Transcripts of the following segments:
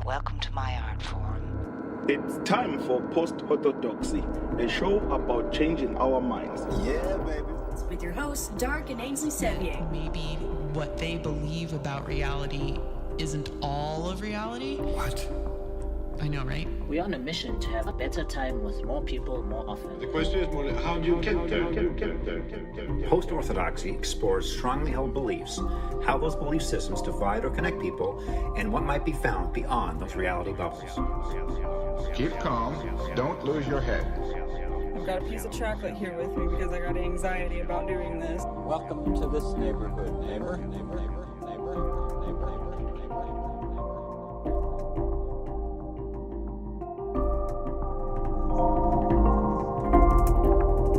Welcome to my art forum. It's time for Post-Orthodoxy, a show about changing our minds. Yeah, baby. With your hosts, Dark and Ainsley Sevier. Maybe what they believe about reality isn't all of reality. What? I know, right? We're on a mission to have a better time with more people more often. The question is more how do you get there? Post-Orthodoxy explores strongly held beliefs, how those belief systems divide or connect people, and what might be found beyond those reality bubbles. Keep calm. Don't lose your head. I've got a piece of chocolate here with me because I got anxiety about doing this. Welcome to this neighborhood, neighbor.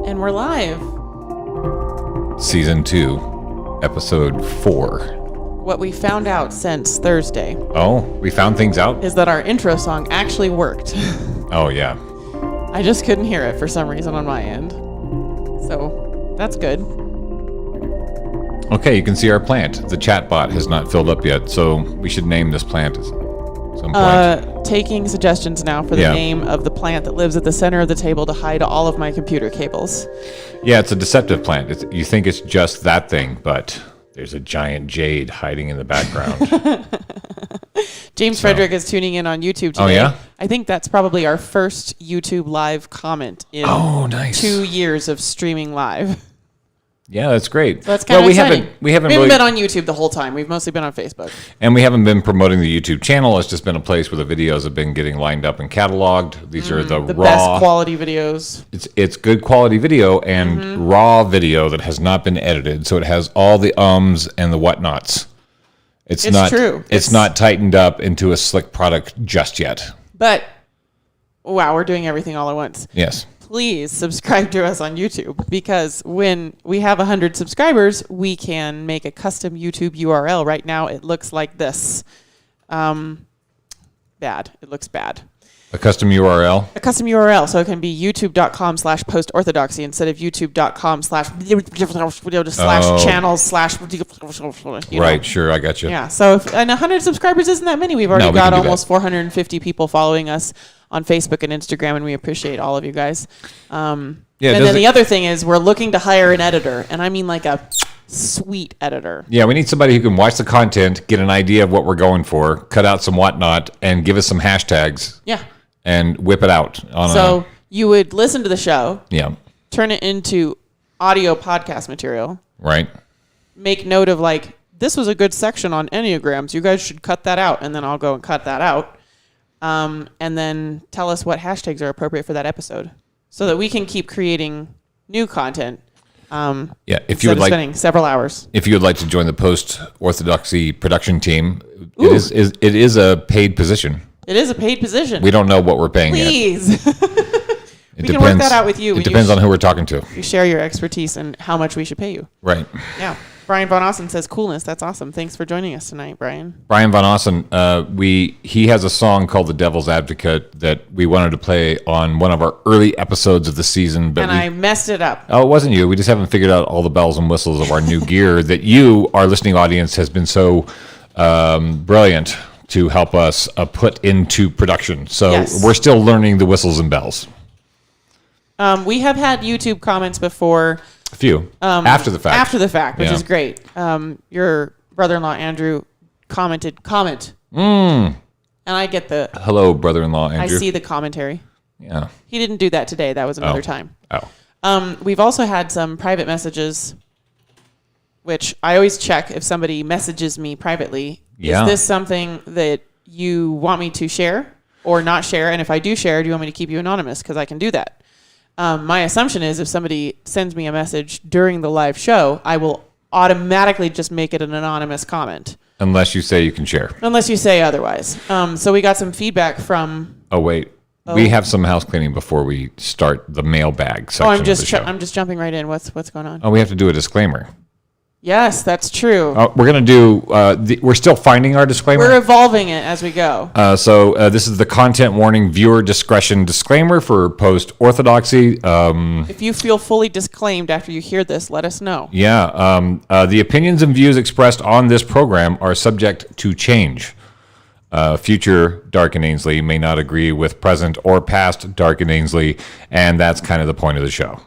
And we're live. Season 2, Episode 4. What we found out since Thursday Oh, we found things out? is that our intro song actually worked. Oh, yeah. I just couldn't hear it for some reason on my end. So, that's good. Okay, you can see our plant. The chat bot has not filled up yet, so we should name this plant at some point. Taking suggestions now for the name of the plant that lives at the center of the table to hide all of my computer cables. Yeah, it's a deceptive plant. You think it's just that thing, but there's a giant jade hiding in the background. James Frederick is tuning in on YouTube today. Oh, yeah? I think that's probably our first YouTube live comment in nice. 2 years of streaming live. Yeah, that's great. So that's kind of exciting. We haven't really been on YouTube the whole time. We've mostly been on Facebook. And we haven't been promoting the YouTube channel. It's just been a place where the videos have been getting lined up and cataloged. These are the raw, best quality videos. It's good quality video and raw video that has not been edited, so it has all the ums and the whatnots. It's not true. It's not tightened up into a slick product just yet. But wow, we're doing everything all at once. Yes. Please subscribe to us on YouTube, because when we have 100 subscribers, we can make a custom YouTube URL. Right now, it looks like this. Bad. It looks bad. A custom URL? A custom URL. So it can be youtube.com/postorthodoxy instead of youtube.com/channels/. Right, sure, I got you. Yeah, so and 100 subscribers isn't that many. We've already got almost 450 people following us on Facebook and Instagram, and we appreciate all of you guys. And then the other thing is we're looking to hire an editor, and I mean like a sweet editor. Yeah, we need somebody who can watch the content, get an idea of what we're going for, cut out some whatnot, and give us some hashtags. Yeah. And whip it out. You would listen to the show. Yeah. Turn it into audio podcast material. Right. Make note of this was a good section on Enneagrams. You guys should cut that out, and then I'll go and cut that out. And then tell us what hashtags are appropriate for that episode, so that we can keep creating new content. If you would like spending several hours. If you would like to join the Post-Orthodoxy production team, it is a paid position. It is a paid position. We don't know what we're paying yet. Please. We can work that out with you. It depends on who we're talking to. You share your expertise and how much we should pay you. Right. Yeah. Brian Von Ossen says, coolness. That's awesome. Thanks for joining us tonight, Brian. Brian Von Ossen, he has a song called The Devil's Advocate that we wanted to play on one of our early episodes of the season. But I messed it up. Oh, it wasn't you. We just haven't figured out all the bells and whistles of our new gear that you, our listening audience, has been so brilliant to help us put into production. So We're still learning the whistles and bells. We have had YouTube comments before. A few. After the fact. Which is great. Your brother-in-law, Andrew, commented, And I get the... Hello, brother-in-law, Andrew. I see the commentary. Yeah. He didn't do that today. That was another time. Oh. We've also had some private messages, which I always check if somebody messages me privately. Yeah. Is this something that you want me to share or not share? And if I do share, do you want me to keep you anonymous? Because I can do that. My assumption is if somebody sends me a message during the live show, I will automatically just make it an anonymous comment. Unless you say you can share. Unless you say otherwise. So we got some feedback from... Oh, wait. We have some house cleaning before we start the mailbag section I'm just of the show. I'm just jumping right in. What's going on? Oh, we have to do a disclaimer. Yes, that's true. We're going to do, we're still finding our disclaimer. We're evolving it as we go. So this is the content warning, viewer discretion disclaimer for Post-Orthodoxy. If you feel fully disclaimed after you hear this, let us know. Yeah. The opinions and views expressed on this program are subject to change. Future Dark and Ainsley may not agree with present or past Dark and Ainsley, and that's kind of the point of the show.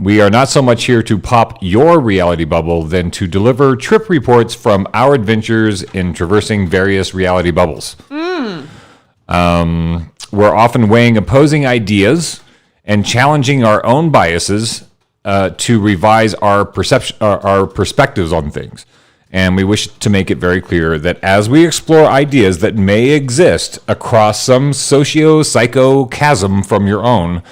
We are not so much here to pop your reality bubble than to deliver trip reports from our adventures in traversing various reality bubbles. We're often weighing opposing ideas and challenging our own biases to revise our perspectives on things. And we wish to make it very clear that as we explore ideas that may exist across some socio-psycho chasm from your own,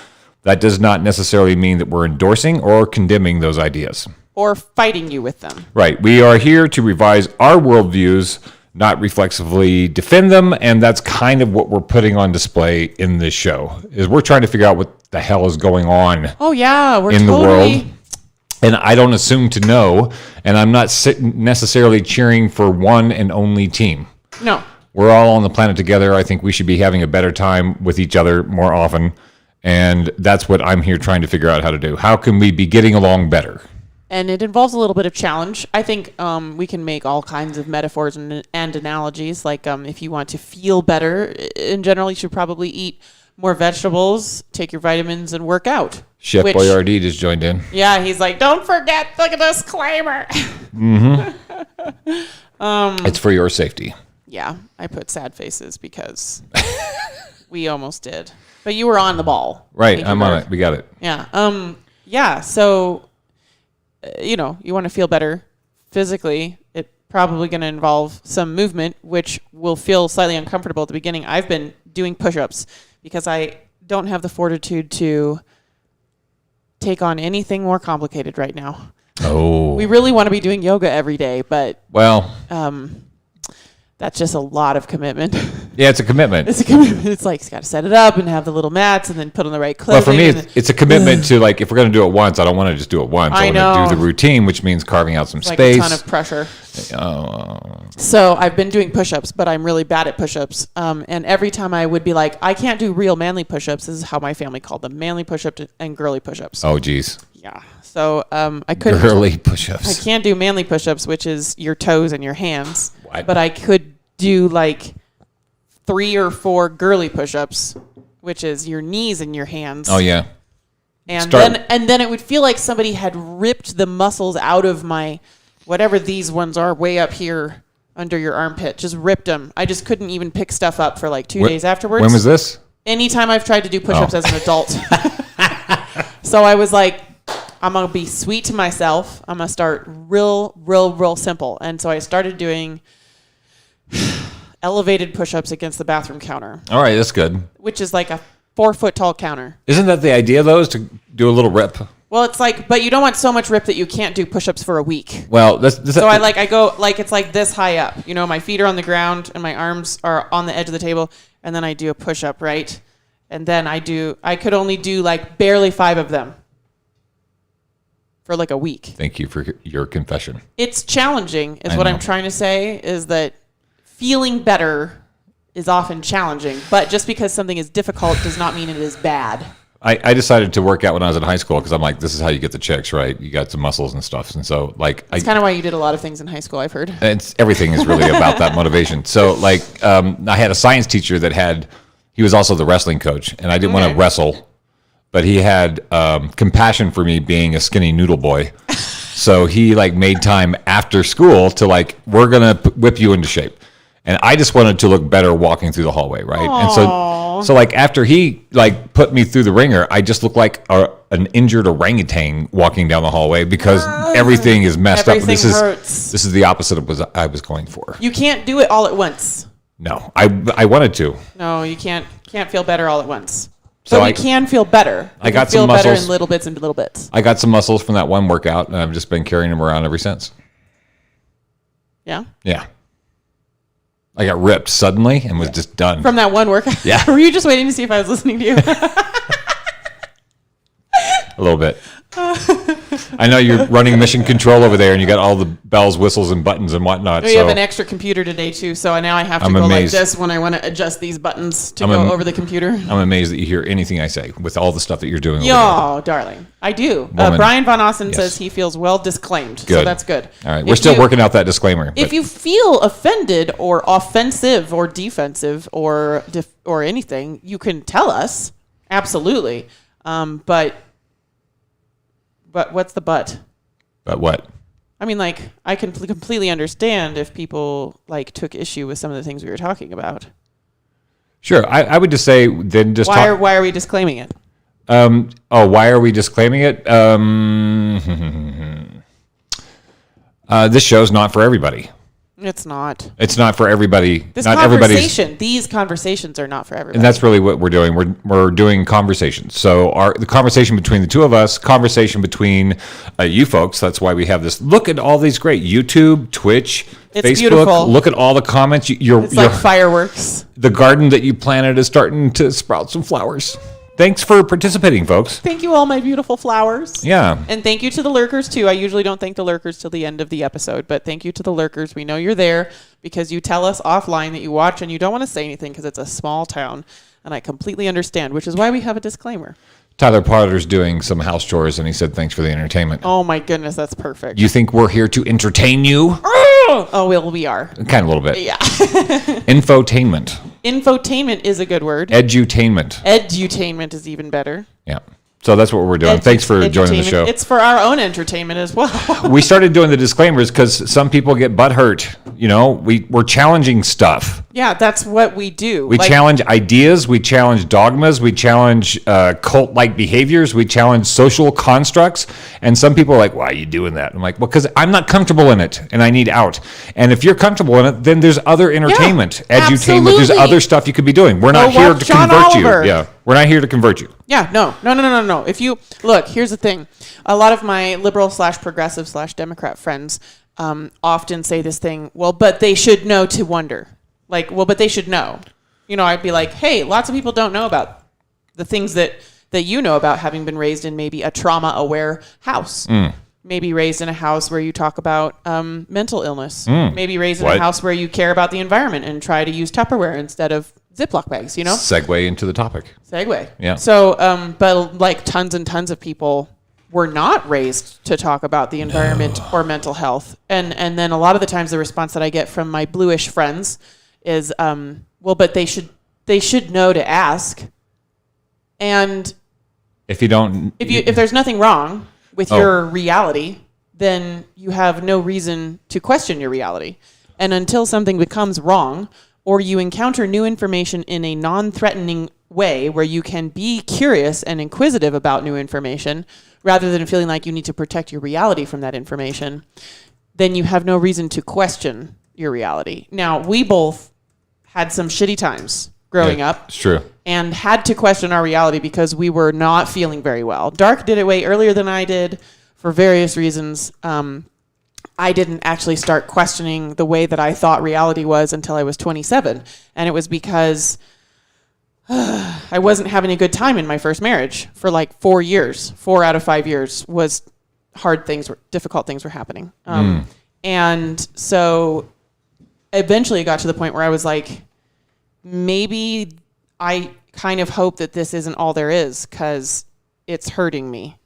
that does not necessarily mean that we're endorsing or condemning those ideas. Or fighting you with them. Right. We are here to revise our worldviews, not reflexively defend them, and that's kind of what we're putting on display in this show, is we're trying to figure out what the hell is going on Oh, yeah. We're in totally... the world. And I don't assume to know, and I'm not necessarily cheering for one and only team. No. We're all on the planet together. I think we should be having a better time with each other more often, and that's what I'm here trying to figure out how to do. How can we be getting along better? And it involves a little bit of challenge. I think we can make all kinds of metaphors and analogies. Like if you want to feel better, in general, you should probably eat more vegetables, take your vitamins, and work out. Chef Boyardee just joined in. Yeah, he's like, don't forget the disclaimer. It's for your safety. Yeah, I put sad faces because we almost did. But you were on the ball. Right, I'm on it. We got it. Yeah. Yeah, so, you want to feel better physically. It's probably going to involve some movement, which will feel slightly uncomfortable at the beginning. I've been doing push-ups because I don't have the fortitude to take on anything more complicated right now. Oh. We really want to be doing yoga every day, but that's just a lot of commitment. Yeah, it's a commitment. It's a commitment. It's like, you got to set it up and have the little mats and then put on the right clothing. Well, for me, it's a commitment to, like, if we're going to do it once, I don't want to just do it once. I want to do the routine, which means carving out some space. Like a ton of pressure. So I've been doing push-ups, but I'm really bad at push-ups. And every time I would be like, I can't do real manly push-ups. This is how my family called them. Manly push-ups and girly push-ups. Oh, geez. Yeah. So I couldn't. Girly push-ups. I can't do manly push-ups, which is your toes and your hands. What? But I could do like 3 or 4 girly push-ups, which is your knees and your hands. Oh, yeah. And then it would feel like somebody had ripped the muscles out of my, whatever these ones are, way up here under your armpit. Just ripped them. I just couldn't even pick stuff up for like 2 days afterwards. When was this? Anytime I've tried to do push-ups as an adult. So I was like, I'm going to be sweet to myself. I'm going to start real simple. And so I started doing elevated push-ups against the bathroom counter. All right, that's good. Which is like a 4-foot tall counter. Isn't that the idea, though, is to do a little rip? Well, it's like, but you don't want so much rip that you can't do push-ups for a week. Well, I go, like, it's like this high up. My feet are on the ground and my arms are on the edge of the table. And then I do a push-up, right? And then I could only do like barely 5 of them for like a week. Thank you for your confession. It's challenging is what I'm trying to say, is that feeling better is often challenging, but just because something is difficult does not mean it is bad. I decided to work out when I was in high school because I'm like, this is how you get the chicks, right? You got some muscles and stuff. And so, like... That's kind of why you did a lot of things in high school, I've heard. Everything is really about that motivation. So, like, I had a science teacher he was also the wrestling coach, and I didn't want to wrestle, but he had compassion for me being a skinny noodle boy. So he, like, made time after school to, like, we're going to whip you into shape. And I just wanted to look better walking through the hallway, right? Aww. And so like after he like put me through the ringer, I just looked like an injured orangutan walking down the hallway because everything is messed up. This is the opposite of what I was going for. You can't do it all at once. No, I wanted to. No, you can't feel better all at once. So you can feel better. I got some muscles. Better in little bits. I got some muscles from that one workout, and I've just been carrying them around ever since. Yeah? Yeah. I got ripped suddenly and was just done. From that one workout? Yeah. Were you just waiting to see if I was listening to you? A little bit. I know you're running mission control over there, and you got all the bells, whistles, and buttons and whatnot. We have an extra computer today too, so now I have to go amazed. Like this when I want to adjust these buttons to go over the computer. I'm amazed that you hear anything I say with all the stuff that you're doing. Yo, darling, I do. Brian Von Ossen says he feels well disclaimed, so that's good. All right, we're still working out that disclaimer. If you feel offended or offensive or defensive or anything, you can tell us. Absolutely, but what's the but? But what? I mean, like, I can completely understand if people like took issue with some of the things we were talking about. Sure, I would just say then just why are we disclaiming it? Why are we disclaiming it? This show's not for everybody. It's not. It's not for everybody. These conversations are not for everybody. And that's really what we're doing. We're doing conversations. So the conversation between the two of us, conversation between you folks. That's why we have this. Look at all these great YouTube, Twitch, it's Facebook. Beautiful. Look at all the comments. It's like fireworks. The garden that you planted is starting to sprout some flowers. Thanks for participating, folks. Thank you, all my beautiful flowers. Yeah. And thank you to the lurkers, too. I usually don't thank the lurkers till the end of the episode, but thank you to the lurkers. We know you're there because you tell us offline that you watch and you don't want to say anything because it's a small town. And I completely understand, which is why we have a disclaimer. Tyler Potter's doing some house chores, and he said, thanks for the entertainment. Oh, my goodness. That's perfect. You think we're here to entertain you? Oh, well, we are. Kind of a little bit. Yeah. Infotainment. Infotainment is a good word. Edutainment. Edutainment is even better. Yeah. So that's what we're doing. Thanks for joining the show. It's for our own entertainment as well. We started doing the disclaimers because some people get butthurt. You know, we're challenging stuff. Yeah, that's what we do. We challenge ideas. We challenge dogmas. We challenge cult-like behaviors. We challenge social constructs. And some people are like, why are you doing that? I'm like, well, because I'm not comfortable in it and I need out. And if you're comfortable in it, then there's other entertainment, edutainment. Absolutely. There's other stuff you could be doing. We're not here to convert you. Yeah, we're not here to convert you. Yeah, no. If you look, here's the thing. A lot of my liberal / progressive / Democrat friends often say this thing, well, but they should know to wonder. Like, well, but they should know. You know, I'd be like, hey, lots of people don't know about the things that you know about having been raised in maybe a trauma-aware house. Maybe raised in a house where you talk about mental illness. Maybe raised in a house where you care about the environment and try to use Tupperware instead of Ziploc bags, you know? Segue into the topic. Yeah. So, but like tons and tons of people were not raised to talk about the environment or mental health. And then a lot of the times the response that I get from my bluish friends is, well, but they should know to ask. And if there's nothing wrong with your reality, then you have no reason to question your reality. And until something becomes wrong, or you encounter new information in a non-threatening way where you can be curious and inquisitive about new information rather than feeling like you need to protect your reality from that information, then you have no reason to question your reality. Now, we both had some shitty times growing up. It's true. And had to question our reality because we were not feeling very well. Dark did it way earlier than I did for various reasons. I didn't actually start questioning the way that I thought reality was until I was 27. And it was because I wasn't having a good time in my first marriage for like 4 years. 4 out of 5 years was difficult things were happening. And so eventually it got to the point where I was like, maybe I kind of hope that this isn't all there is because it's hurting me.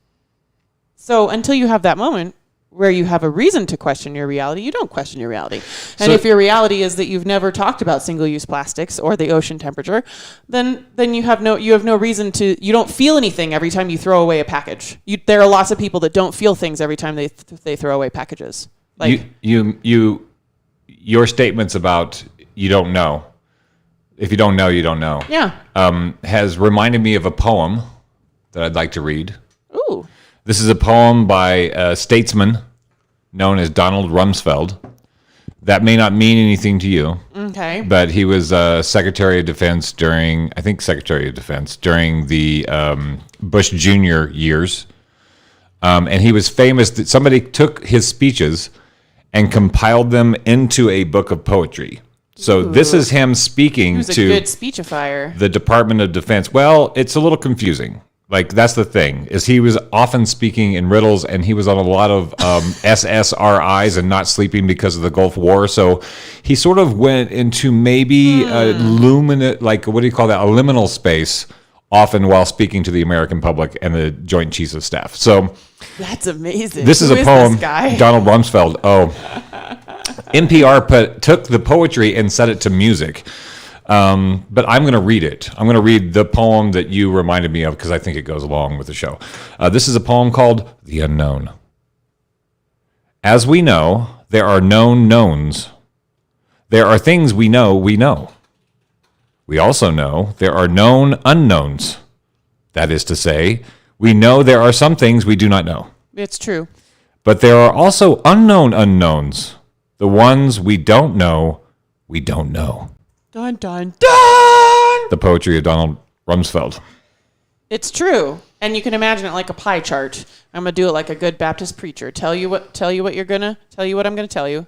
So until you have that moment where you have a reason to question your reality, you don't question your reality. And if your reality is that you've never talked about single-use plastics or the ocean temperature, then you have no reason to. You don't feel anything every time you throw away a package. There are lots of people that don't feel things every time they throw away packages. Like your statements about you don't know. If you don't know, you don't know. Yeah. Has reminded me of a poem that I'd like to read. Ooh. This is a poem by a statesman known as Donald Rumsfeld. That may not mean anything to you. Okay. But he was Secretary of Defense during the Bush Jr. years. And he was famous that somebody took his speeches and compiled them into a book of poetry. So this is him speaking to a good speechifier. The Department of Defense. Well, it's a little confusing. Like, that's the thing, is he was often speaking in riddles, and he was on a lot of SSRIs and not sleeping because of the Gulf War. So he sort of went into maybe a like, what do you call that? A liminal space, often while speaking to the American public and the Joint Chiefs of Staff. So That's amazing. this is Who a poem, this guy? Donald Rumsfeld. Oh, NPR took the poetry and set it to music. But I'm going to read it. I'm going to read the poem that you reminded me of because I think it goes along with the show. This is a poem called The Unknown. As we know, there are known knowns. There are things we know we know. We also know there are known unknowns. That is to say, we know there are some things we do not know. It's true. But there are also unknown unknowns. The ones we don't know, we don't know. Dun, dun, dun! The poetry of Donald Rumsfeld. It's true. And you can imagine it like a pie chart. I'm going to do it like a good Baptist preacher. Tell you what I'm going to tell you,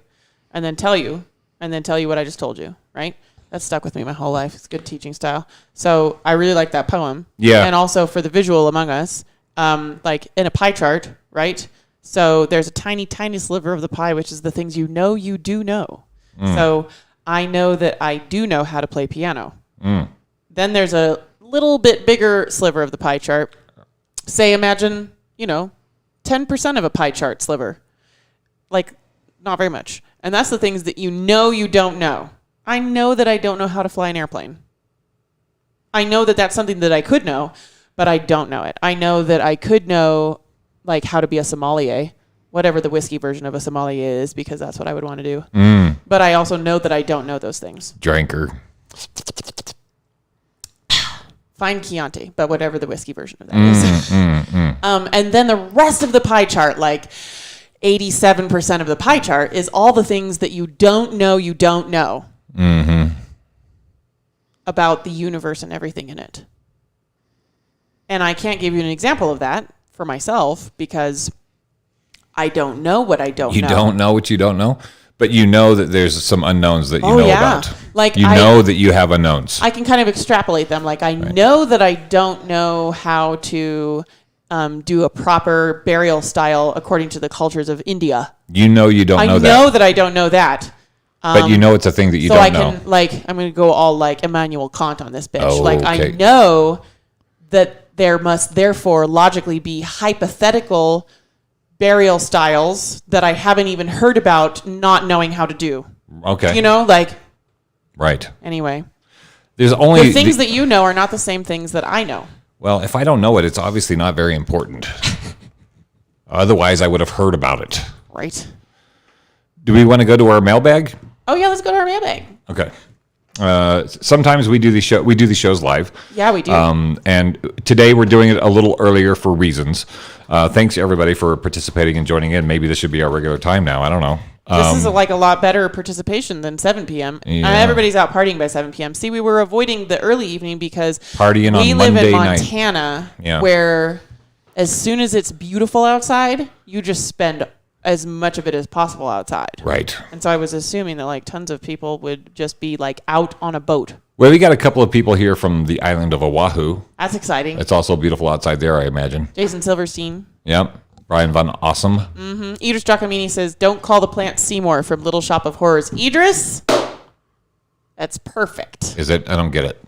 and then tell you, and then tell you what I just told you, right? That's stuck with me my whole life. It's good teaching style. So I really like that poem. Yeah. And also for the visual among us, like in a pie chart, right? So there's a tiny, tiny sliver of the pie, which is the things you know you do know. So I know that I do know how to play piano. Then there's a little bit bigger sliver of the pie chart. Say, imagine, 10% of a pie chart sliver. Like, not very much. And that's the things that you know you don't know. I know that I don't know how to fly an airplane. I know that that's something that I could know, but I don't know it. I know that I could know, like, how to be a sommelier. Whatever the whiskey version of a sommelier is, because that's what I would want to do. But I also know that I don't know those things. Drinker. Fine Chianti, but whatever the whiskey version of that is. And then the rest of the pie chart, like 87% of the pie chart, is all the things that you don't know about the universe and everything in it. And I can't give you an example of that for myself because I don't know what I don't know. You don't know what you don't know, but you know that there's some unknowns that you know about. Like you know that you have unknowns. I can kind of extrapolate them. Like I know that I don't know how to do a proper burial style according to the cultures of India. You know you don't know that. I know that I don't know that. But you know it's a thing that you don't know. So I can, I'm going to go all like Immanuel Kant on this bitch. Oh, like okay. I know that there must therefore logically be hypothetical burial styles that I haven't even heard about not knowing how to do. Okay. Right. Anyway. There's only the things that you know are not the same things that I know. Well, if I don't know it, it's obviously not very important. Otherwise, I would have heard about it. Right. Do we want to go to our mailbag? Oh yeah, let's go to our mailbag. Okay. Sometimes we do these shows live. Yeah, we do. And today we're doing it a little earlier for reasons. Thanks everybody for participating and joining in. Maybe this should be our regular time now. I don't know. This is a lot better participation than 7 p.m. Yeah. Everybody's out partying by 7 p.m. See, we were avoiding the early evening because partying we on live Monday in night. Montana, where as soon as it's beautiful outside, you just spend as much of it as possible outside. Right. And so I was assuming that tons of people would just be out on a boat. Well, we got a couple of people here from the island of Oahu. That's exciting. It's also beautiful outside there, I imagine. Jason Silverstein. Yep. Brian Von Awesome. Mm-hmm. Idris Giacomini says, don't call the plant Seymour from Little Shop of Horrors. Idris, that's perfect. Is it? I don't get it.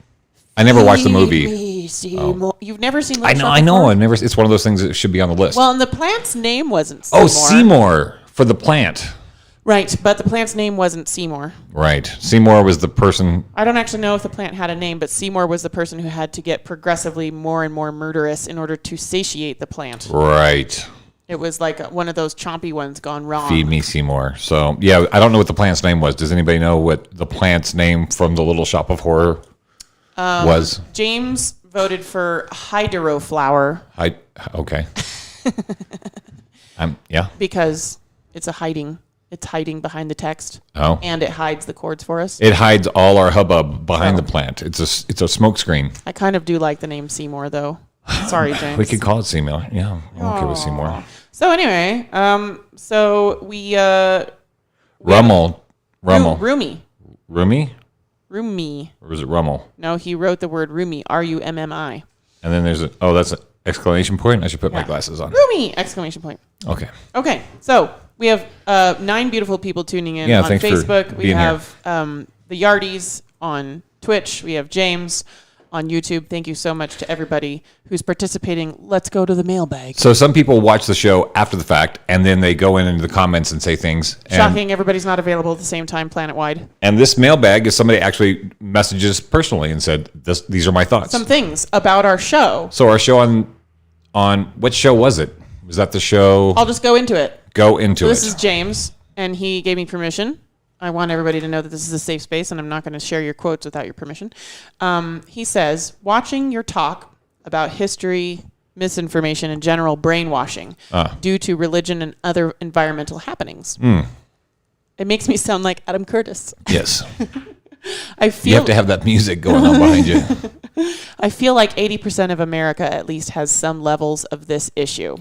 I never watched the movie. Oh. You've never seen Little Shop I of know. Horrors? I've never. It's one of those things that should be on the list. Well, and the plant's name wasn't Seymour. Oh, Seymour for the plant. Right, but the plant's name wasn't Seymour. Right. Seymour was the person. I don't actually know if the plant had a name, but Seymour was the person who had to get progressively more and more murderous in order to satiate the plant. Right. It was like one of those chompy ones gone wrong. Feed me, Seymour. So, yeah, I don't know what the plant's name was. Does anybody know what the plant's name from the Little Shop of Horror was? James voted for hydroflower. Okay. Yeah. Because it's hiding behind the text. Oh. And it hides the chords for us. It hides all our hubbub behind the plant. It's a smoke screen. I kind of do like the name Seymour, though. Sorry, James. We could call it Seymour. Yeah, I'm okay with Seymour. So anyway, so we Rummel. Roomy. Roomy? Or was it Rummel? No, he wrote the word Roomy, Rummi. And then there's that's Exclamation point. I should put my glasses on. Rumi! Exclamation point. Okay. Okay, so we have 9 beautiful people tuning in on thanks for Facebook. We being have the Yardies on Twitch. We have James on YouTube. Thank you so much to everybody who's participating. Let's go to the mailbag. So some people watch the show after the fact, and then they go into the comments and say things. Shocking, everybody's not available at the same time planet-wide. And this mailbag is somebody actually messages personally and said, these are my thoughts. Some things about our show. So our show on which show was it? Was that the show? I'll just go into it. Go into it. This is James, and he gave me permission. I want everybody to know that this is a safe space, and I'm not going to share your quotes without your permission. He says, watching your talk about history, misinformation, and general brainwashing due to religion and other environmental happenings. It makes me sound like Adam Curtis. Yes. I feel you have to have that music going on behind you. I feel like 80% of America at least has some levels of this issue.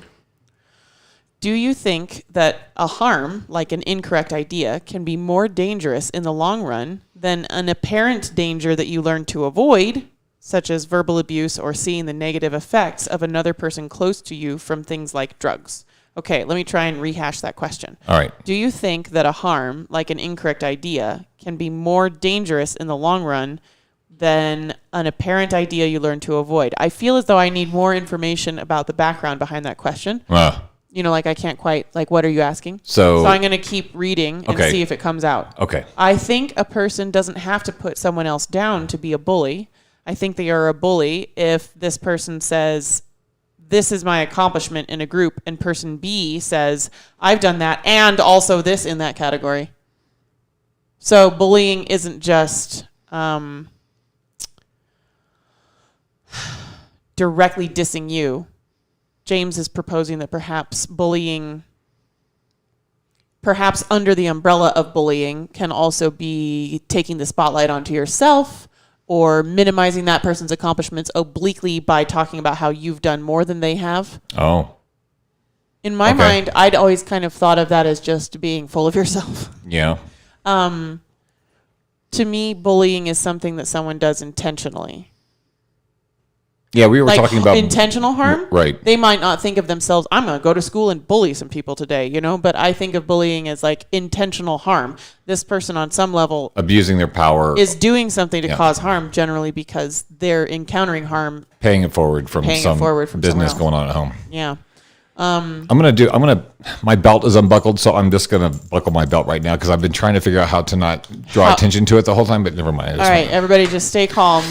Do you think that a harm, like an incorrect idea, can be more dangerous in the long run than an apparent danger that you learn to avoid, such as verbal abuse or seeing the negative effects of another person close to you from things like drugs? Okay, let me try and rehash that question. All right. Do you think that a harm, like an incorrect idea, can be more dangerous in the long run than an apparent idea you learn to avoid? I feel as though I need more information about the background behind that question. You know, like I can't quite, like, what are you asking? So I'm going to keep reading and see if it comes out. Okay. I think a person doesn't have to put someone else down to be a bully. I think they are a bully if this person says, this is my accomplishment in a group, and person B says, I've done that, and also this in that category. So bullying isn't just directly dissing you. James is proposing that perhaps bullying, perhaps under the umbrella of bullying, can also be taking the spotlight onto yourself or minimizing that person's accomplishments obliquely by talking about how you've done more than they have. Oh. In my mind, I'd always kind of thought of that as just being full of yourself. Yeah. To me, bullying is something that someone does intentionally. Yeah, we were talking about intentional harm. Right. They might not think of themselves, I'm going to go to school and bully some people today, you know, but I think of bullying as like intentional harm. This person on some level abusing their power is doing something to cause harm, generally because they're encountering harm. Paying it forward from some business going on at home. Yeah. My belt is unbuckled, so I'm just going to buckle my belt right now because I've been trying to figure out how to not draw attention to it the whole time, but never mind. All right, everybody just stay calm.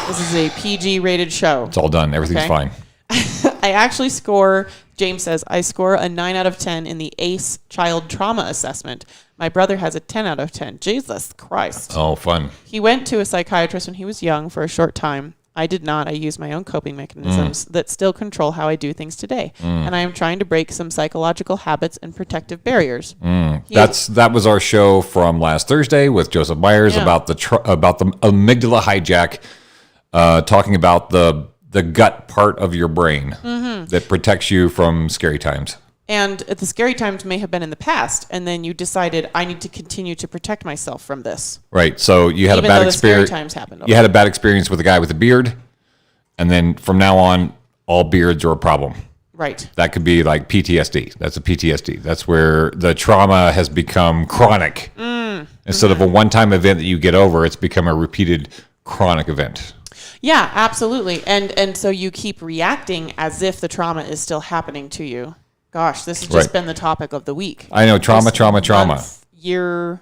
This is a PG rated show. It's all done. Everything's fine. I actually score, James says, I score a 9 out of 10 in the ACE child trauma assessment. My brother has a 10 out of 10. Jesus Christ. Oh, fun. He went to a psychiatrist when he was young for a short time. I did not. I use my own coping mechanisms that still control how I do things today. And I am trying to break some psychological habits and protective barriers. That was our show from last Thursday with Joseph Myers about the amygdala hijack, talking about the gut part of your brain that protects you from scary times. And the scary times may have been in the past, and then you decided, I need to continue to protect myself from this. Right. So you had a bad experience. Scary times happened. You had a bad experience with a guy with a beard, and then from now on, all beards are a problem. Right. That could be like PTSD. That's a PTSD. That's where the trauma has become chronic. Instead of a one-time event that you get over, it's become a repeated chronic event. Yeah, absolutely. And so you keep reacting as if the trauma is still happening to you. Gosh, this has just been the topic of the week. I know, trauma. Year,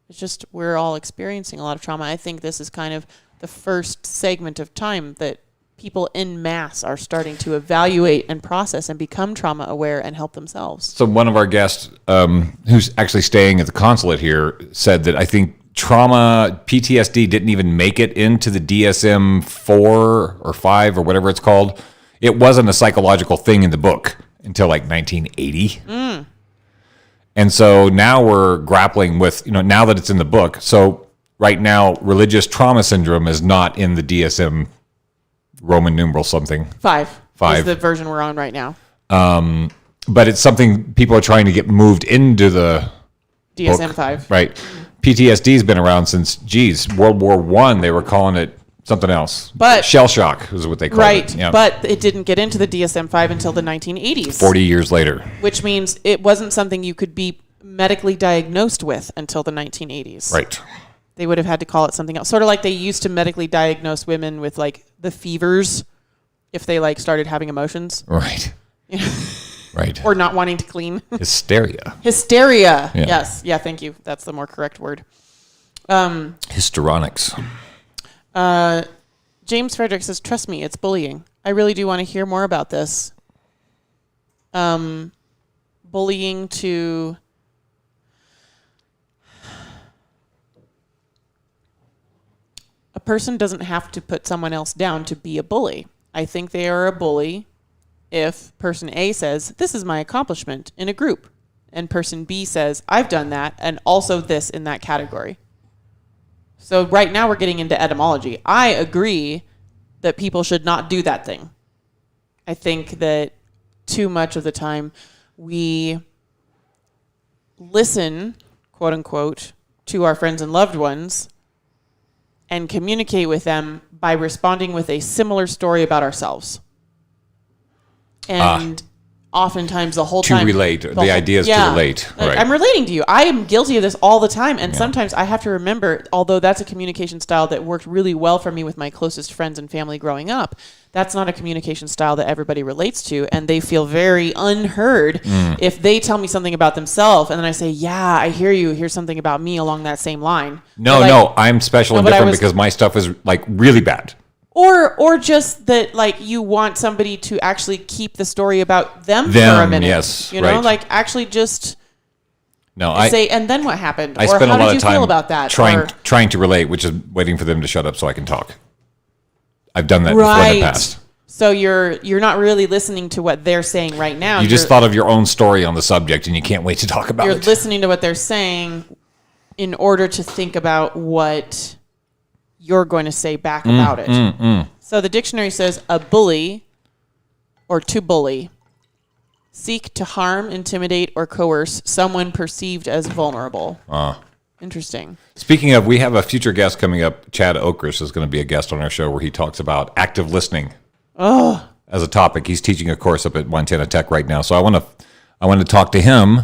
it's just we're all experiencing a lot of trauma. I think this is kind of the first segment of time that people en masse are starting to evaluate and process and become trauma aware and help themselves. So one of our guests, who's actually staying at the consulate here, said that I think trauma, PTSD didn't even make it into the DSM-4 or 5 or whatever it's called. It wasn't a psychological thing in the book until like 1980. And so now we're grappling with, now that it's in the book. So right now, religious trauma syndrome is not in the DSM Roman numeral something. 5 is the version we're on right now. But it's something people are trying to get moved into the DSM-5. Right. PTSD has been around since, World War I, they were calling it something else. But shell shock is what they call right, it. Yeah. but it didn't get into the DSM-5 until the 1980s. 40 years later. Which means it wasn't something you could be medically diagnosed with until the 1980s. Right. They would have had to call it something else. Sort of like they used to medically diagnose women with like the fevers if they like started having emotions. Right. Right. Or not wanting to clean. Hysteria. Hysteria. Yeah. Yes. Yeah, thank you. That's the more correct word. Histrionics. James Frederick says, trust me, it's bullying. I really do want to hear more about this. Bullying to... A person doesn't have to put someone else down to be a bully. I think they are a bully if person A says, this is my accomplishment in a group, and person B says, I've done that, and also this in that category. So right now we're getting into etymology. I agree that people should not do that thing. I think that too much of the time we listen, quote unquote, to our friends and loved ones and communicate with them by responding with a similar story about ourselves. And oftentimes the whole time... To relate. The idea is to relate. Right. I'm relating to you. I am guilty of this all the time. And sometimes I have to remember, although that's a communication style that worked really well for me with my closest friends and family growing up, that's not a communication style that everybody relates to. And they feel very unheard if they tell me something about themselves. And then I say, yeah, I hear you. Here's something about me along that same line. No, I'm special and different because my stuff is like really bad. Or just that, like, you want somebody to actually keep the story about them for a minute. Yes, you know, right. like actually just say, and then what happened? I or spend how a lot did you of time feel about that? trying to relate, which is waiting for them to shut up so I can talk. I've done that before in the past. So you're not really listening to what they're saying right now. You just thought of your own story on the subject, and you can't wait to talk about it. You're listening to what they're saying in order to think about what you're going to say back about it. So the dictionary says a bully, or to bully, seek to harm, intimidate, or coerce someone perceived as vulnerable. Interesting. Speaking of, we have a future guest coming up. Chad Okrus is going to be a guest on our show where he talks about active listening as a topic. He's teaching a course up at Montana Tech right now. So I want to talk to him.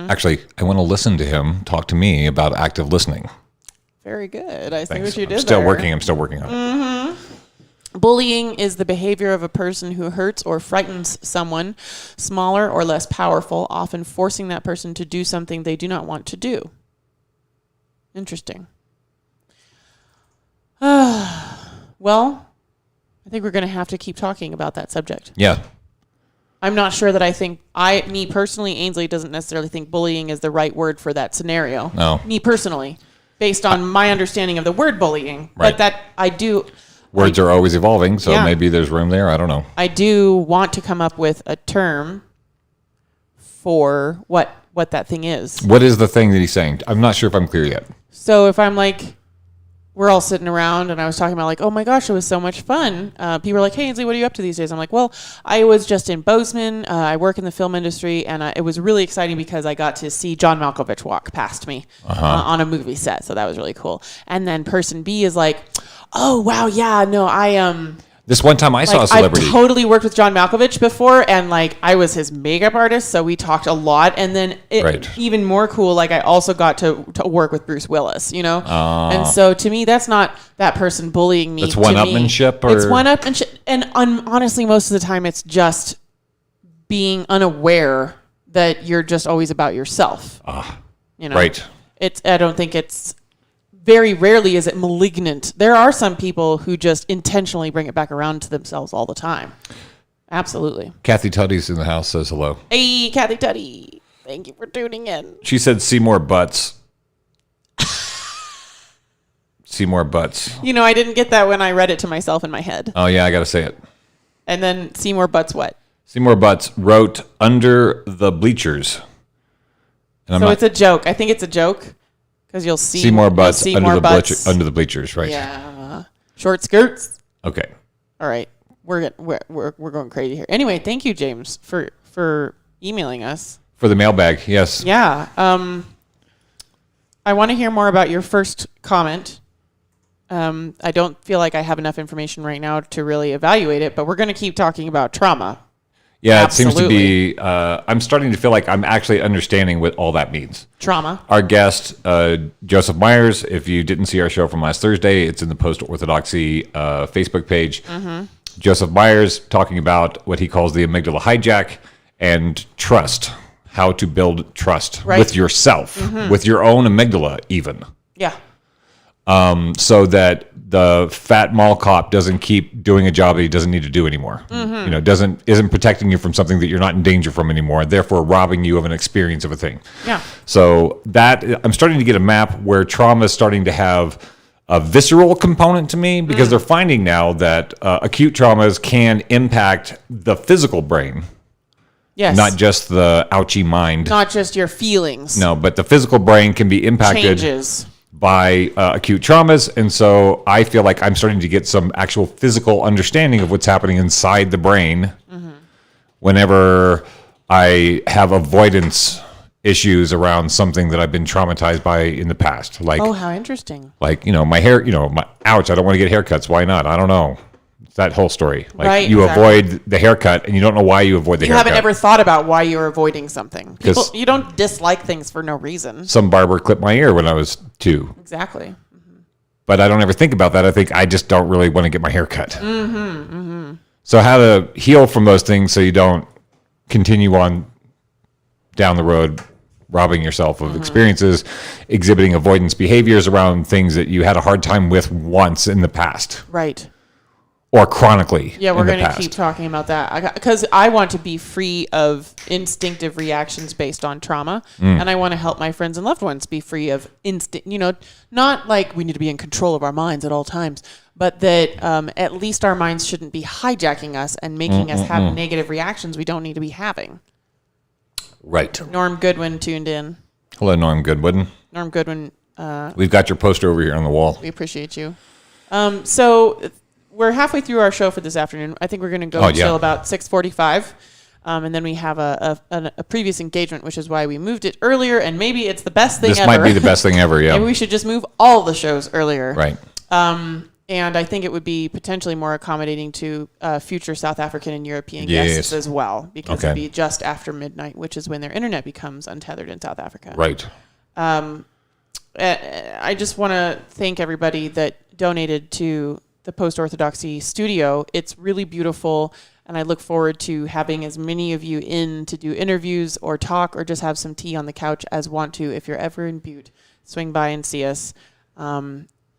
Actually, I want to listen to him talk to me about active listening. Very good. I see Thanks. what you did I'm still there. working on it. Bullying is the behavior of a person who hurts or frightens someone smaller or less powerful, often forcing that person to do something they do not want to do. Interesting. Well, I think we're going to have to keep talking about that subject. Yeah. I'm not sure that me personally, Ainsley doesn't necessarily think bullying is the right word for that scenario. No. Me personally, based on my understanding of the word bullying. Right. But that I do... Words are always evolving, so maybe there's room there. I don't know. I do want to come up with a term for what that thing is. What is the thing that he's saying? I'm not sure if I'm clear yet. So if I'm like, we're all sitting around and I was talking about like, oh my gosh, it was so much fun. People are like, hey, Ainsley, what are you up to these days? I'm like, well, I was just in Bozeman. I work in the film industry, and it was really exciting because I got to see John Malkovich walk past me on a movie set. So that was really cool. And then person B is like, oh, wow, yeah, no, This one time I saw a celebrity. I've totally worked with John Malkovich before, and like I was his makeup artist, so we talked a lot. And then even more cool, like I also got to work with Bruce Willis, you know? And so to me, that's not that person bullying me. It's one-upmanship? It's one-upmanship. And honestly, most of the time, it's just being unaware that you're just always about yourself. You know? Right. I don't think it's... Very rarely is it malignant. There are some people who just intentionally bring it back around to themselves all the time. Absolutely. Kathy Tutty's in the house, says hello. Hey, Kathy Tutty. Thank you for tuning in. She said, see more butts. See more butts. You know, I didn't get that when I read it to myself in my head. Oh, yeah, I got to say it. And then Seymour Butts what? Seymour Butts wrote Under the Bleachers. And it's a joke. I think it's a joke. Because you'll see more butts under the bleachers, right? Yeah, short skirts. Okay. All right, we're going crazy here. Anyway, thank you, James, for emailing us for the mailbag. Yes. Yeah. I want to hear more about your first comment I don't feel like I have enough information right now to really evaluate it, but we're going to keep talking about trauma. Yeah, Absolutely. it seems to be, I'm starting to feel like I'm actually understanding what all that means. Trauma. Our guest, Joseph Myers, if you didn't see our show from last Thursday, it's in the Post-Orthodoxy Facebook page. Mm-hmm. Joseph Myers talking about what he calls the amygdala hijack and trust, how to build trust with yourself, with your own amygdala even. Yeah. So that the fat mall cop doesn't keep doing a job that he doesn't need to do anymore. You know, isn't protecting you from something that you're not in danger from anymore, and therefore robbing you of an experience of a thing. Yeah. So that I'm starting to get a map where trauma is starting to have a visceral component to me, because they're finding now that acute traumas can impact the physical brain. Yes. Not just the ouchy mind. Not just your feelings. No, but the physical brain can be impacted. Changes. By acute traumas, and so I feel like I'm starting to get some actual physical understanding of what's happening inside the brain whenever I have avoidance issues around something that I've been traumatized by in the past. Like, oh, how interesting. Like, my hair, ouch, I don't want to get haircuts. Why not? I don't know. It's that whole story. Like, you avoid the haircut, and you don't know why you avoid the haircut. You haven't ever thought about why you're avoiding something. You don't dislike things for no reason. Some barber clipped my ear when I was 2. Exactly. But I don't ever think about that. I think I just don't really want to get my hair cut. So how to heal from those things so you don't continue on down the road robbing yourself of experiences, exhibiting avoidance behaviors around things that you had a hard time with once in the past. Right. Or chronically. Yeah, we're going to keep talking about that because I want to be free of instinctive reactions based on trauma, and I want to help my friends and loved ones be free of not like we need to be in control of our minds at all times, but that at least our minds shouldn't be hijacking us and making us have negative reactions we don't need to be having. Right. Norm Goodwin tuned in. Hello, Norm Goodwin. Norm Goodwin. We've got your poster over here on the wall. We appreciate you. So we're halfway through our show for this afternoon. I think we're going to go until about 6:45, and then we have a previous engagement, which is why we moved it earlier. And maybe it's the best thing ever. This might be the best thing ever. Yeah. Maybe we should just move all the shows earlier. Right. And I think it would be potentially more accommodating to future South African and European guests as well, because it'd be just after midnight, which is when their internet becomes untethered in South Africa. Right. I just want to thank everybody that donated to the Post-Orthodoxy studio. It's really beautiful, and I look forward to having as many of you in to do interviews or talk or just have some tea on the couch as want to. If you're ever in Butte, swing by and see us.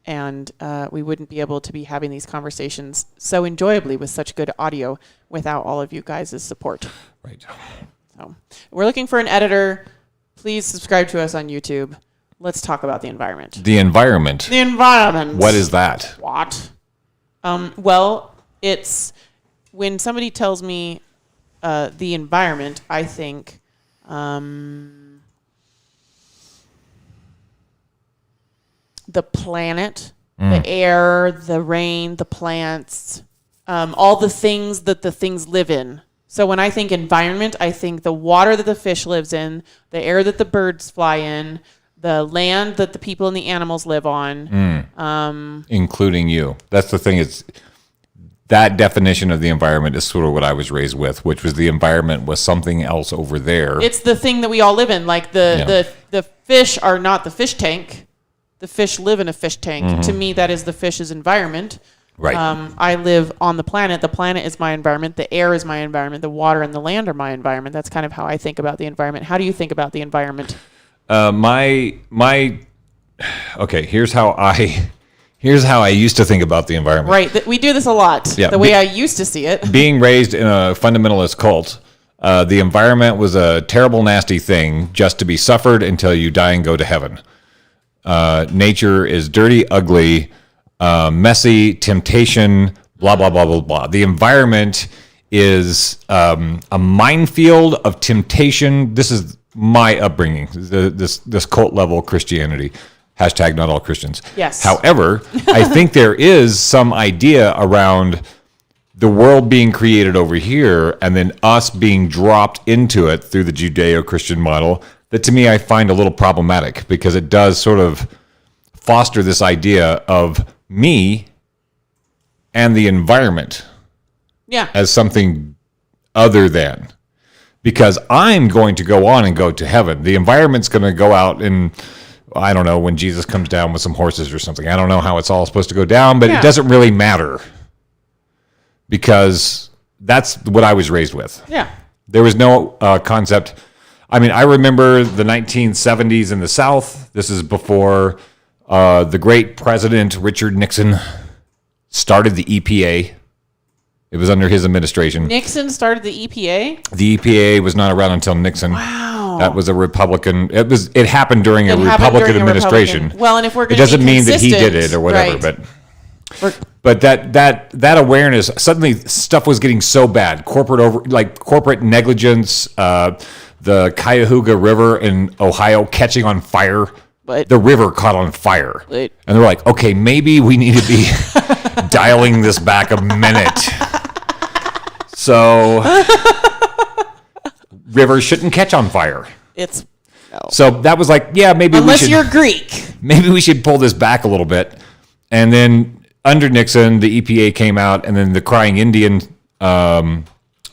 And we wouldn't be able to be having these conversations so enjoyably with such good audio without all of you guys' support. Right. So we're looking for an editor. Please subscribe to us on YouTube. Let's talk about the environment. The environment. The environment. What is that? What? Well, it's when somebody tells me the environment, I think the planet, the air, the rain, the plants, all the things that the things live in. So when I think environment, I think the water that the fish lives in, the air that the birds fly in, the land that the people and the animals live on. Including you. That's the thing. It's that definition of the environment is sort of what I was raised with, which was the environment was something else over there. It's the thing that we all live in. Like the fish are not the fish tank. The fish live in a fish tank. To me, that is the fish's environment. Right. I live on the planet. The planet is my environment. The air is my environment. The water and the land are my environment. That's kind of how I think about the environment. How do you think about the environment? Okay, here's how I used to think about the environment. Right. We do this a lot. Yeah, the way I used to see it. Being raised in a fundamentalist cult, the environment was a terrible, nasty thing just to be suffered until you die and go to heaven. Nature is dirty, ugly, messy, temptation, blah, blah, blah, blah, blah. The environment is a minefield of temptation. This is my upbringing, this cult level Christianity. Hashtag not all Christians. Yes. However, I think there is some idea around the world being created over here and then us being dropped into it through the Judeo-Christian model that to me I find a little problematic, because it does sort of foster this idea of me and the environment as something other than. Because I'm going to go on and go to heaven. The environment's going to go out and, I don't know, when Jesus comes down with some horses or something. I don't know how it's all supposed to go down, but it doesn't really matter. Because that's what I was raised with. Yeah. There was no concept. I mean, I remember the 1970s in the South. This is before the great President Richard Nixon started the EPA. It was under his administration. Nixon started the EPA? The EPA was not around until Nixon. Wow. That was a Republican. It happened during a Republican administration. Well, and if we're going to, it doesn't mean that he did it or whatever, right. but that awareness, suddenly stuff was getting so bad. Corporate negligence, the Cuyahoga River in Ohio catching on fire. The river caught on fire. And they're like, okay, maybe we need to be dialing this back a minute. So rivers shouldn't catch on fire. So that was like, yeah, maybe unless you're Greek. Maybe we should pull this back a little bit. And then under Nixon, the EPA came out, and then the Crying Indian, Iron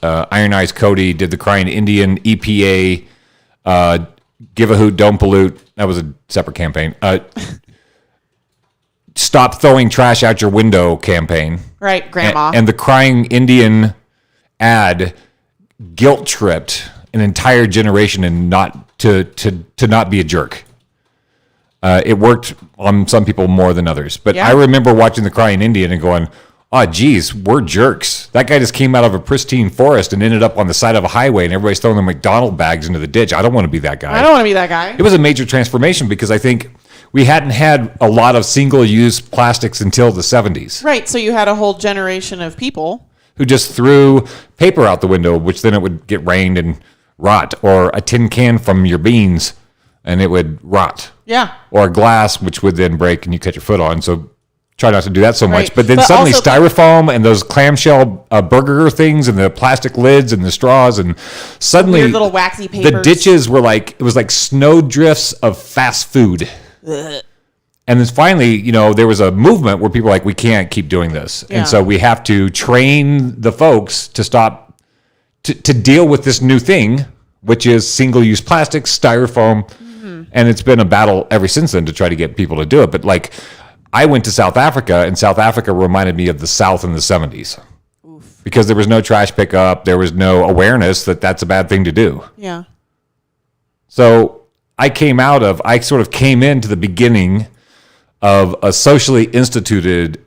Eyes Cody did the Crying Indian EPA, Give a Hoot, Don't Pollute. That was a separate campaign. Stop Throwing Trash Out Your Window campaign. Right, Grandma. And the Crying Indian ad guilt tripped an entire generation and not to not be a jerk. It worked on some people more than others. But I remember watching the Crying Indian and going, oh, geez, we're jerks. That guy just came out of a pristine forest and ended up on the side of a highway, and everybody's throwing their McDonald bags into the ditch. I don't want to be that guy. I don't want to be that guy. It was a major transformation because I think we hadn't had a lot of single-use plastics until the 70s. Right, so you had a whole generation of people who just threw paper out the window, which then it would get rained and rot, or a tin can from your beans, and it would rot. Yeah. Or a glass, which would then break and you cut your foot on. So try not to do that so much. Right. But then suddenly styrofoam and those clamshell burger things and the plastic lids and the straws, and suddenly weird little waxy papers. The ditches were it was like snow drifts of fast food. Ugh. And then finally, there was a movement where people were like, we can't keep doing this. Yeah. And so we have to train the folks to stop, to deal with this new thing, which is single-use plastic, styrofoam. Mm-hmm. And it's been a battle ever since then to try to get people to do it. But I went to South Africa, and South Africa reminded me of the South in the 70s. Oof. Because there was no trash pickup. There was no awareness that that's a bad thing to do. Yeah. So I sort of came into the beginning of a socially instituted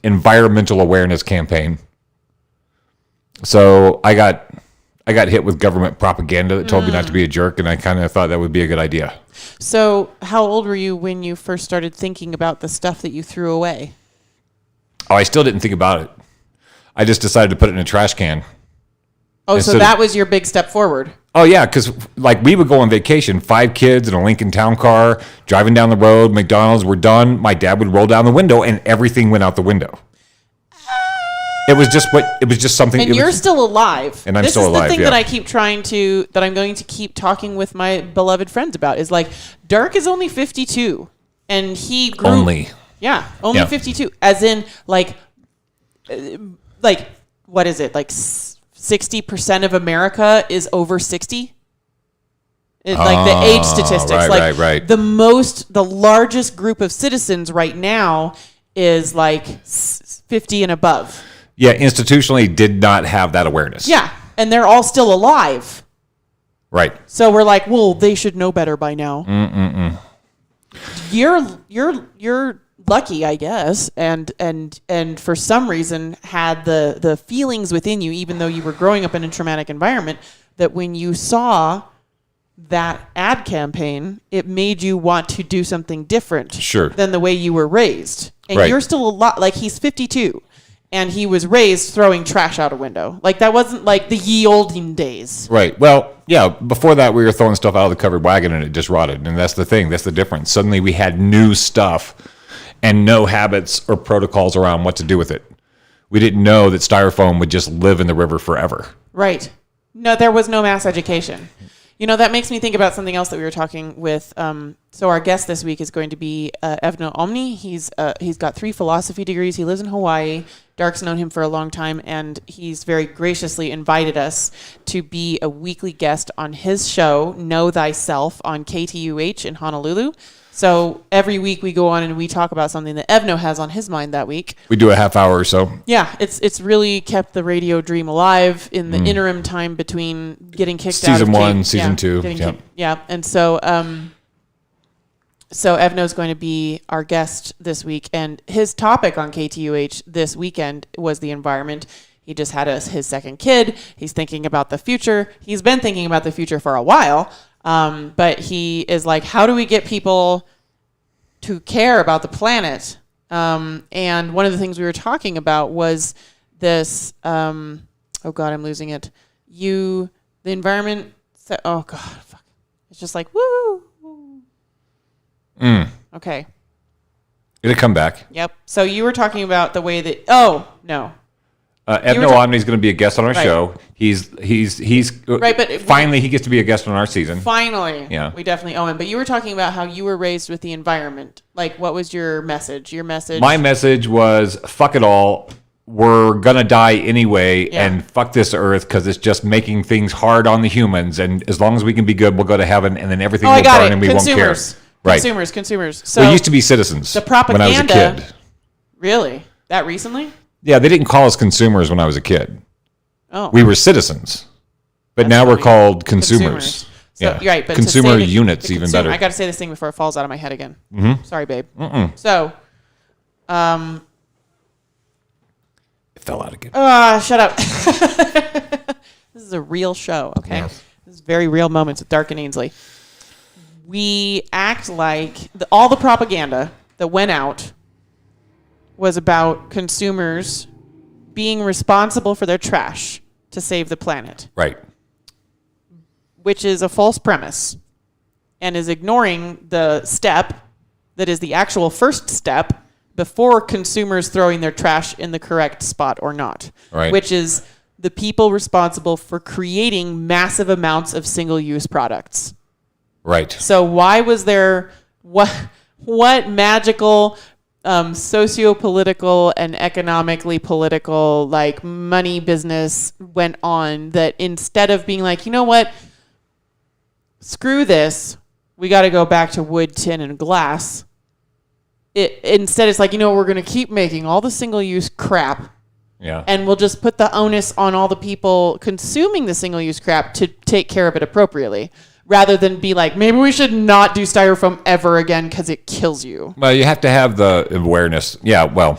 environmental awareness campaign. So I got hit with government propaganda that told me not to be a jerk, and I kind of thought that would be a good idea. So how old were you when you first started thinking about the stuff that you threw away? Oh, I still didn't think about it. I just decided to put it in a trash can. Oh, so that was your big step forward. Oh, yeah, because we would go on vacation, 5 kids in a Lincoln Town Car, driving down the road, McDonald's, we're done. My dad would roll down the window, and everything went out the window. It was just something. And you're still alive. And I'm still alive. This is the thing that I keep that I'm going to keep talking with my beloved friends about is Dark is only 52, and he grew. Only 52. As in, what is it? 60% of America is over 60. The age statistics. Right. The largest group of citizens right now is 50 and above. Yeah, institutionally did not have that awareness. Yeah, and they're all still alive. Right. So we're well, they should know better by now. You're lucky, I guess, and for some reason had the feelings within you, even though you were growing up in a traumatic environment, that when you saw that ad campaign, it made you want to do something different than the way you were raised. And you're still a lot, he's 52. And he was raised throwing trash out a window. That wasn't the ye olden days. Right. Well, yeah, before that we were throwing stuff out of the covered wagon and it just rotted. And that's the thing. That's the difference. Suddenly we had new stuff and no habits or protocols around what to do with it. We didn't know that styrofoam would just live in the river forever. Right. No, there was no mass education. That makes me think about something else that we were talking with. So our guest this week is going to be Evno Omni. He's got 3 philosophy degrees. He lives in Hawaii. Dark's known him for a long time, and he's very graciously invited us to be a weekly guest on his show, Know Thyself, on KTUH in Honolulu. So every week we go on and we talk about something that Evno has on his mind that week. We do a half hour or so. Yeah, it's really kept the radio dream alive in the interim time between getting kicked out of Season 1, Season 2. Yeah, and so so Evno's going to be our guest this week, and his topic on KTUH this weekend was the environment. He just had his second kid. He's thinking about the future. He's been thinking about the future for a while, but he is like, how do we get people to care about the planet? And one of the things we were talking about was this, oh God, I'm losing it. The environment, oh God, fuck. It's just like, woo. Okay. It'll come back. Yep. So you were talking about the way that, oh, no. Evno Omni is going to be a guest on our show. He's right, but finally he gets to be a guest on our season. Finally. Yeah. We definitely owe him. But you were talking about how you were raised with the environment. Like, what was your message? My message was, fuck it all. We're going to die anyway, and fuck this earth because it's just making things hard on the humans. And as long as we can be good, we'll go to heaven, and then everything will burn and we won't care. Right. Consumers. So we used to be citizens. The propaganda. When I was a kid. Really? That recently? Yeah, they didn't call us consumers when I was a kid. Oh. We were citizens. But now we're called consumers. So, yeah. You're right, but consumer units, even better. I got to say this thing before it falls out of my head again. Mm-hmm. Sorry, babe. So, it fell out again. Shut up. This is a real show, okay? Yes. This is very real moments with Dark and Ainsley. We act like all the propaganda that went out was about consumers being responsible for their trash to save the planet. Right. Which is a false premise and is ignoring the step that is the actual first step before consumers throwing their trash in the correct spot or not. Right. Which is the people responsible for creating massive amounts of single-use products. Right. So why was there what magical socio-political and economically political like money business went on that instead of being like, you know what, screw this, we got to go back to wood, tin, and glass. Instead it's like, you know, we're going to keep making all the single-use crap. Yeah. And we'll just put the onus on all the people consuming the single-use crap to take care of it appropriately. Rather than be like, maybe we should not do styrofoam ever again because it kills you. Well, you have to have the awareness. Yeah, well,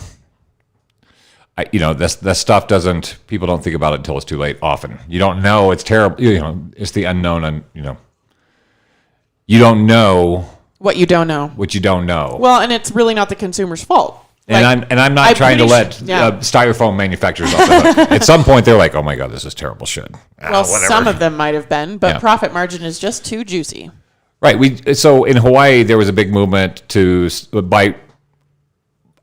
that stuff people don't think about it until it's too late often. You don't know. It's terrible. It's the unknown. And, you don't know. What you don't know. What you don't know. Well, and it's really not the consumer's fault. And I'm not trying to let styrofoam manufacturers off the hook. At some point, they're like, "Oh my god, this is terrible shit." Well, some of them might have been, but profit margin is just too juicy. Right. So in Hawaii, there was a big movement by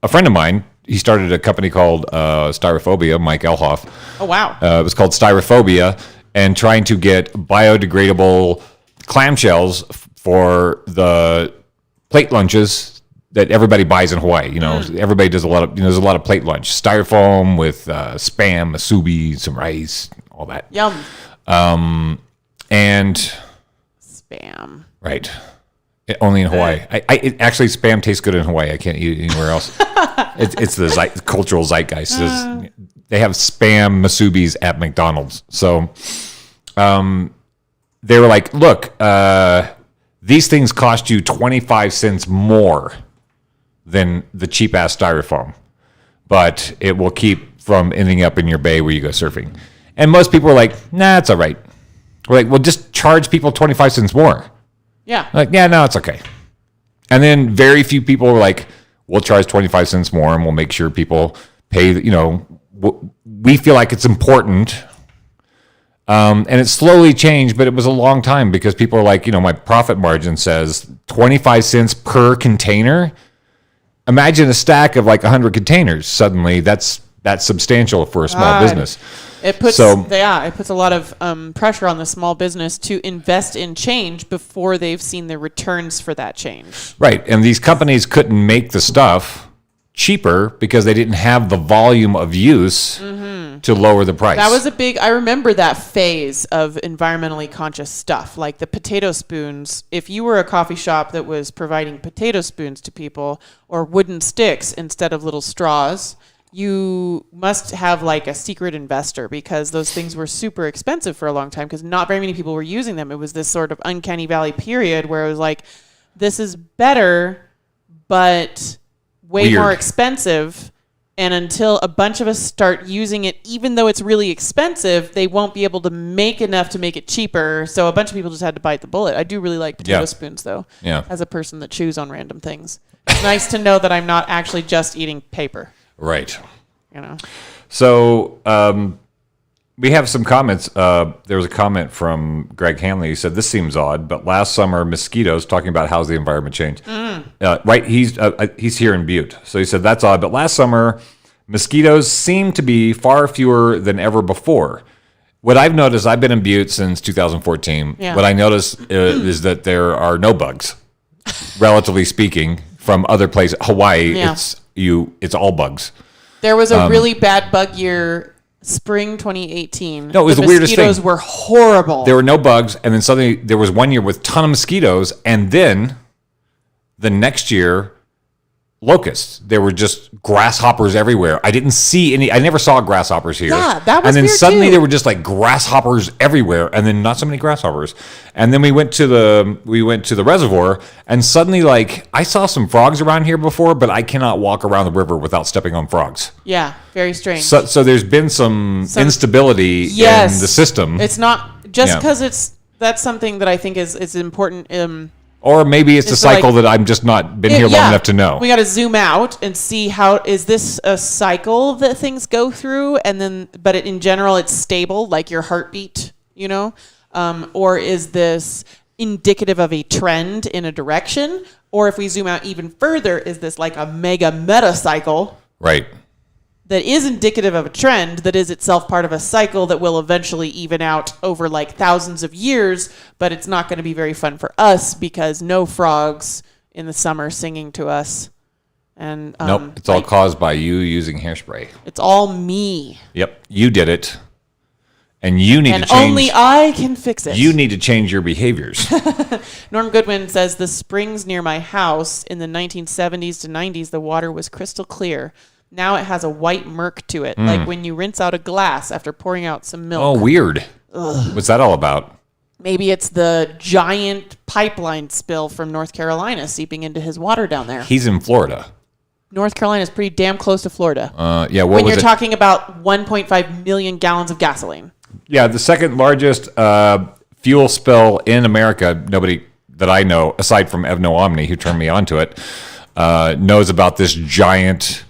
a friend of mine. He started a company called Styrophobia, Mike Elhoff. Oh wow! It was called Styrophobia, and trying to get biodegradable clamshells for the plate lunches that everybody buys in Hawaii. Everybody does there's a lot of plate lunch. Styrofoam with Spam, musubi, some rice, all that. Yum. And Spam. Right. Only in Hawaii. Actually, Spam tastes good in Hawaii. I can't eat it anywhere else. It's the cultural zeitgeist. They have Spam musubis at McDonald's. So they were like, look, these things cost you 25 cents more than the cheap-ass styrofoam, but it will keep from ending up in your bay where you go surfing. And most people are like, nah, it's all right. We're like, well, just charge people 25 cents more. Yeah. Like, yeah, no, it's okay. And then very few people were like, we'll charge 25 cents more and we'll make sure people pay, we feel like it's important. And it slowly changed, but it was a long time because people are like, my profit margin says 25 cents per container. Imagine a stack of like 100 containers. Suddenly that's that substantial for a small business. It puts it puts a lot of pressure on the small business to invest in change before they've seen the returns for that change. Right, and these companies couldn't make the stuff cheaper because they didn't have the volume of use to lower the price. That was I remember that phase of environmentally conscious stuff, like the potato spoons. If you were a coffee shop that was providing potato spoons to people or wooden sticks instead of little straws, you must have like a secret investor because those things were super expensive for a long time because not very many people were using them. It was this sort of uncanny valley period where it was like, this is better, but way more expensive. And until a bunch of us start using it, even though it's really expensive, they won't be able to make enough to make it cheaper. So a bunch of people just had to bite the bullet. I do really like potato spoons, though, as a person that chews on random things. It's nice to know that I'm not actually just eating paper. Right. You know. So we have some comments. There was a comment from Greg Hanley. He said, "This seems odd, but last summer mosquitoes, talking about how's the environment changed." Right. He's here in Butte, so he said that's odd. But last summer, mosquitoes seem to be far fewer than ever before. What I've noticed, I've been in Butte since 2014. Yeah. What I noticed is that there are no bugs, relatively speaking, from other places. Hawaii, it's all bugs. There was a really bad bug year, spring 2018. No, it was the weirdest thing. Mosquitoes were horrible. There were no bugs, and then suddenly there was one year with a ton of mosquitoes, and then the next year, locusts. There were just grasshoppers everywhere. I didn't see any. I never saw grasshoppers here. Yeah, that was And then weird suddenly too. there were just like grasshoppers everywhere, and then not so many grasshoppers. And then we went to the reservoir, and suddenly like I saw some frogs around here before, but I cannot walk around the river without stepping on frogs. Yeah, very strange. So there's been some instability in the system. It's not just because that's something that I think is important. Or maybe it's a cycle that I'm just not been here long enough to know. We got to zoom out and see is this a cycle that things go through, and then, but in general, it's stable, like your heartbeat, you know, or is this indicative of a trend in a direction? Or if we zoom out even further, is this like a mega meta cycle? Right. That is indicative of a trend that is itself part of a cycle that will eventually even out over like thousands of years, but it's not going to be very fun for us because no frogs in the summer singing to us. And nope, it's all caused by you using hairspray. It's all me. Yep, you did it. And you need to change. And only I can fix it. You need to change your behaviors. Norm Goodwin says the springs near my house in the 1970s to 90s, the water was crystal clear. Now it has a white murk to it, like when you rinse out a glass after pouring out some milk. Oh, weird. Ugh. What's that all about? Maybe it's the giant pipeline spill from North Carolina seeping into his water down there. He's in Florida. North Carolina is pretty damn close to Florida. Yeah. When you're talking about 1.5 million gallons of gasoline. Yeah, the second largest fuel spill in America. Nobody that I know, aside from Evno Omni, who turned me onto it, knows about this giant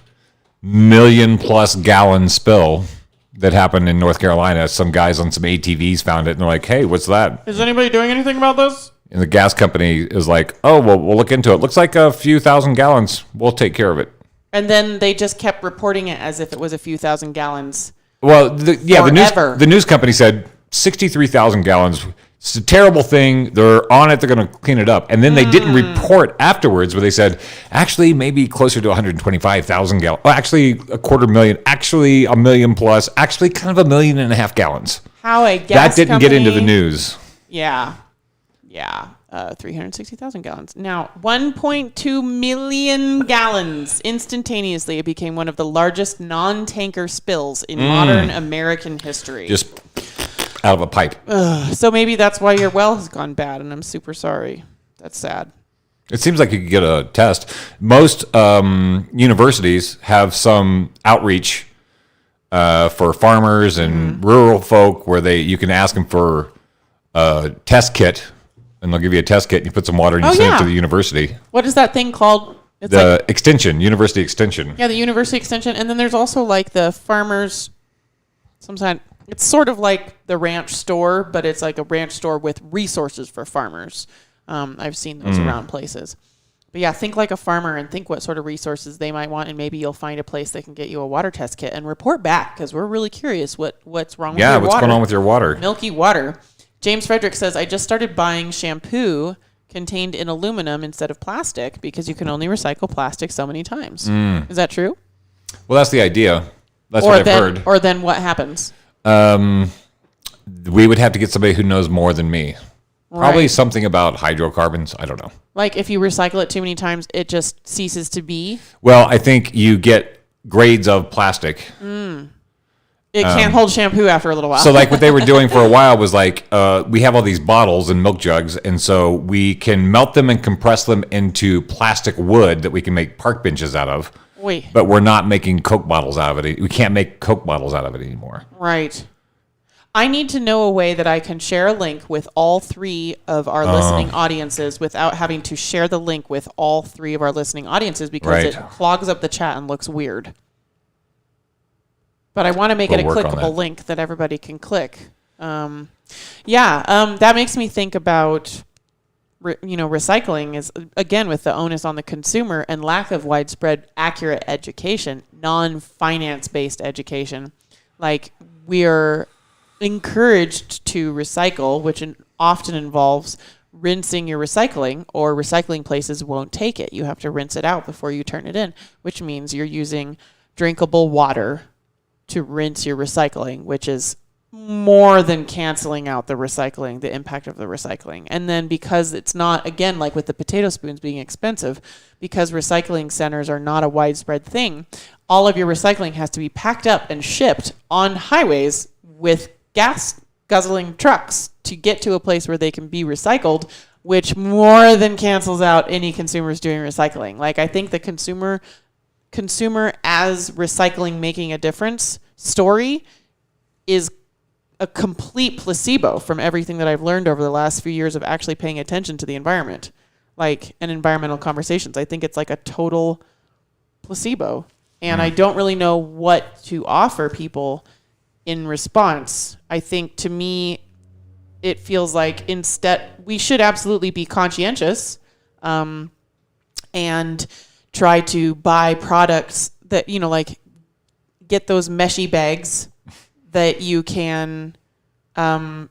1 million+ gallon spill that happened in North Carolina. Some guys on some ATVs found it and they're like, "Hey, what's that? Is anybody doing anything about this?" And the gas company is like, "Oh, well, we'll look into it. Looks like a few thousand gallons. We'll take care of it." And then they just kept reporting it as if it was a few thousand gallons. Well, the news company said 63,000 gallons. It's a terrible thing. They're on it. They're going to clean it up. And then they didn't report afterwards where they said, actually, maybe closer to 125,000 gallons. Oh, actually, 250,000. Actually, 1 million+. Actually, kind of 1.5 million gallons. How a gas That didn't company, get into the news. Yeah. 360,000 gallons. Now, 1.2 million gallons. Instantaneously, it became one of the largest non-tanker spills in modern American history. Just out of a pipe. So maybe that's why your well has gone bad, and I'm super sorry. That's sad. It seems like you could get a test. Most universities have some outreach for farmers and rural folk where you can ask them for a test kit, and they'll give you a test kit, and you put some water and you send it to the university. What is that thing called? It's the extension, university extension. Yeah, the university extension. And then there's also like the farmers, sometimes it's sort of like the ranch store, but it's like a ranch store with resources for farmers. I've seen those around places. But yeah, think like a farmer and think what sort of resources they might want, and maybe you'll find a place that can get you a water test kit and report back, because we're really curious what's wrong with your water. Yeah, what's going on with your water? Milky water. James Frederick says, I just started buying shampoo contained in aluminum instead of plastic because you can only recycle plastic so many times. Is that true? Well, that's the idea. That's what I've heard. Or then what happens? We would have to get somebody who knows more than me. Probably Right. something about hydrocarbons. I don't know. Like if you recycle it too many times, it just ceases to be. Well, I think you get grades of plastic. It can't hold shampoo after a little while. So like what they were doing for a while was like, we have all these bottles and milk jugs, and so we can melt them and compress them into plastic wood that we can make park benches out of. Wait. But we're not making Coke bottles out of it. We can't make Coke bottles out of it anymore. Right. I need to know a way that I can share a link with all 3 of our listening audiences without having to share the link with all 3 of our listening audiences, because it clogs up the chat and looks weird. But I want to make it a clickable link that everybody can click. That makes me think about, recycling is, again, with the onus on the consumer and lack of widespread accurate education, non-finance based education. Like, we're encouraged to recycle, which often involves rinsing your recycling, or recycling places won't take it. You have to rinse it out before you turn it in, which means you're using drinkable water to rinse your recycling, which is more than canceling out the recycling, the impact of the recycling. And then because it's not, again, like with the potato spoons being expensive, because recycling centers are not a widespread thing, all of your recycling has to be packed up and shipped on highways with gas guzzling trucks to get to a place where they can be recycled, which more than cancels out any consumers doing recycling. Like, I think the consumer as recycling making a difference story is a complete placebo from everything that I've learned over the last few years of actually paying attention to the environment, like, and environmental conversations. I think it's like a total placebo, and I don't really know what to offer people in response. I think, to me, it feels like instead we should absolutely be conscientious, and try to buy products that, like, get those meshy bags that you can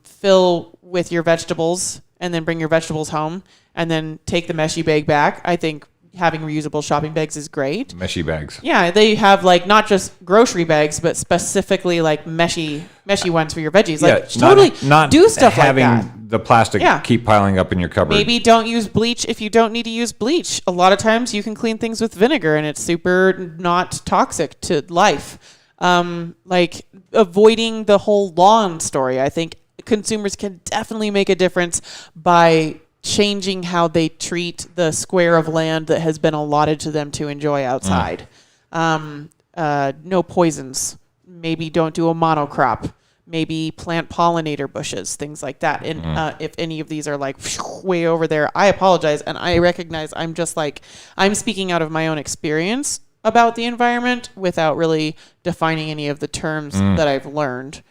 fill with your vegetables and then bring your vegetables home and then take the meshy bag back. I think having reusable shopping bags is great. Meshy bags. Yeah, they have, like, not just grocery bags, but specifically like meshy ones for your veggies. Like, totally not do stuff like that. Having the plastic keep piling up in your cupboard. Maybe don't use bleach if you don't need to use bleach. A lot of times you can clean things with vinegar and it's super not toxic to life. Like, avoiding the whole lawn story. I think consumers can definitely make a difference by changing how they treat the square of land that has been allotted to them to enjoy outside. No poisons. Maybe don't do a monocrop. Maybe plant pollinator bushes, things like that. And if any of these are like way over there, I apologize. And I recognize I'm speaking out of my own experience about the environment without really defining any of the terms that I've learned.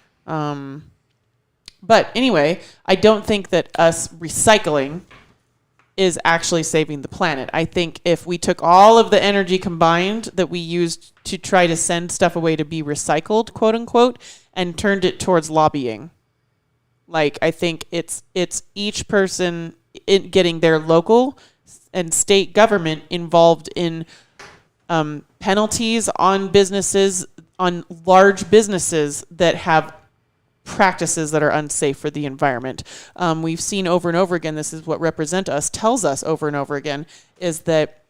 But anyway, I don't think that us recycling is actually saving the planet. I think if we took all of the energy combined that we used to try to send stuff away to be recycled, quote unquote, and turned it towards lobbying, like, I think it's each person getting their local and state government involved in penalties on businesses, on large businesses that have practices that are unsafe for the environment. We've seen over and over again, this is what Represent Us tells us over and over again, is that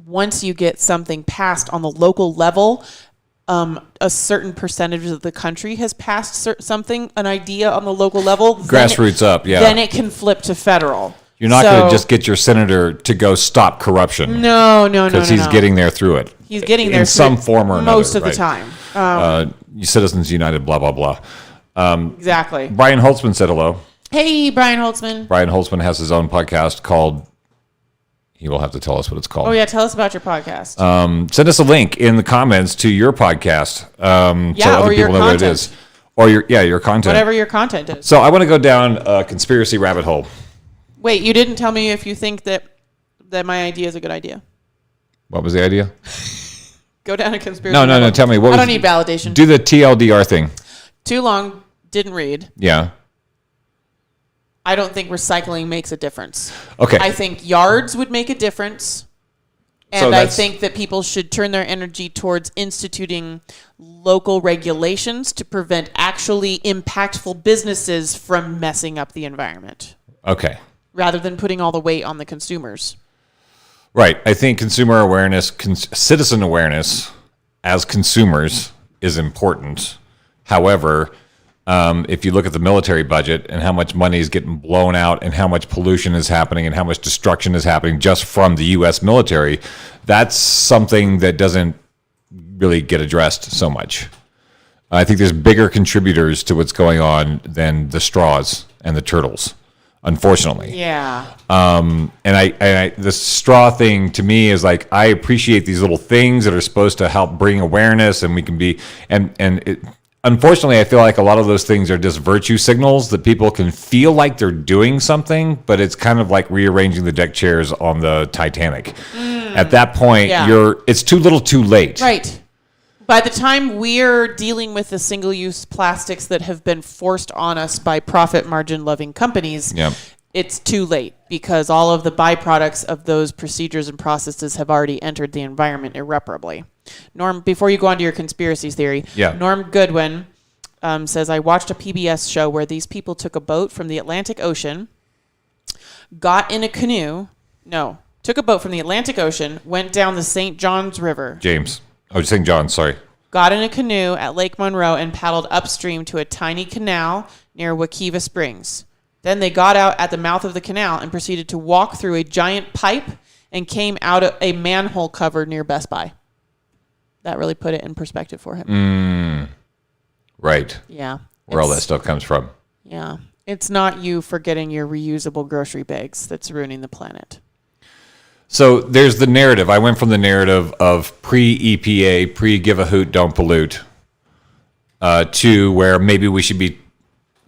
once you get something passed on the local level, a certain percentage of the country has passed an idea on the local level. Grassroots up, yeah. Then it can flip to federal. You're not going to just get your senator to go stop corruption. No. Because he's getting there through it. He's getting there in some form or another. Most of the time. Citizens United, blah, blah, blah. Exactly. Brian Holtzman said hello. Hey, Brian Holtzman. Brian Holtzman has his own podcast called, he will have to tell us what it's called. Oh, yeah. Tell us about your podcast. Send us a link in the comments to your podcast. So other or your people know what it is. Or your content. Whatever your content is. So I want to go down a conspiracy rabbit hole. Wait, you didn't tell me if you think that that my idea is a good idea. What was the idea? Go down a conspiracy. No. Tell me. I don't need validation. Do the TLDR thing. Too long. Didn't read. Yeah. I don't think recycling makes a difference. Okay. I think yards would make a difference. And I think that people should turn their energy towards instituting local regulations to prevent actually impactful businesses from messing up the environment. Okay. Rather than putting all the weight on the consumers. Right. I think consumer awareness, citizen awareness as consumers is important. However, if you look at the military budget and how much money is getting blown out and how much pollution is happening and how much destruction is happening just from the U.S. military, that's something that doesn't really get addressed so much. I think there's bigger contributors to what's going on than the straws and the turtles, unfortunately. Yeah. And I the straw thing to me is like, I appreciate these little things that are supposed to help bring awareness, and we can be, unfortunately, I feel like a lot of those things are just virtue signals that people can feel like they're doing something, but it's kind of like rearranging the deck chairs on the Titanic. At that point, it's too little too late. Right. By the time we're dealing with the single-use plastics that have been forced on us by profit margin-loving companies, it's too late because all of the byproducts of those procedures and processes have already entered the environment irreparably. Norm, before you go on to your conspiracy theory, Norm Goodwin says, I watched a PBS show where these people took a boat from the Atlantic Ocean, took a boat from the Atlantic Ocean, went down the St. John's River. St. John's, sorry. Got in a canoe at Lake Monroe and paddled upstream to a tiny canal near Wakiva Springs. Then they got out at the mouth of the canal and proceeded to walk through a giant pipe and came out of a manhole cover near Best Buy. That really put it in perspective for him. Right. Yeah. Where all that stuff comes from. Yeah. It's not you forgetting your reusable grocery bags that's ruining the planet. So there's the narrative. I went from the narrative of pre-EPA, pre-give a hoot, don't pollute, to where maybe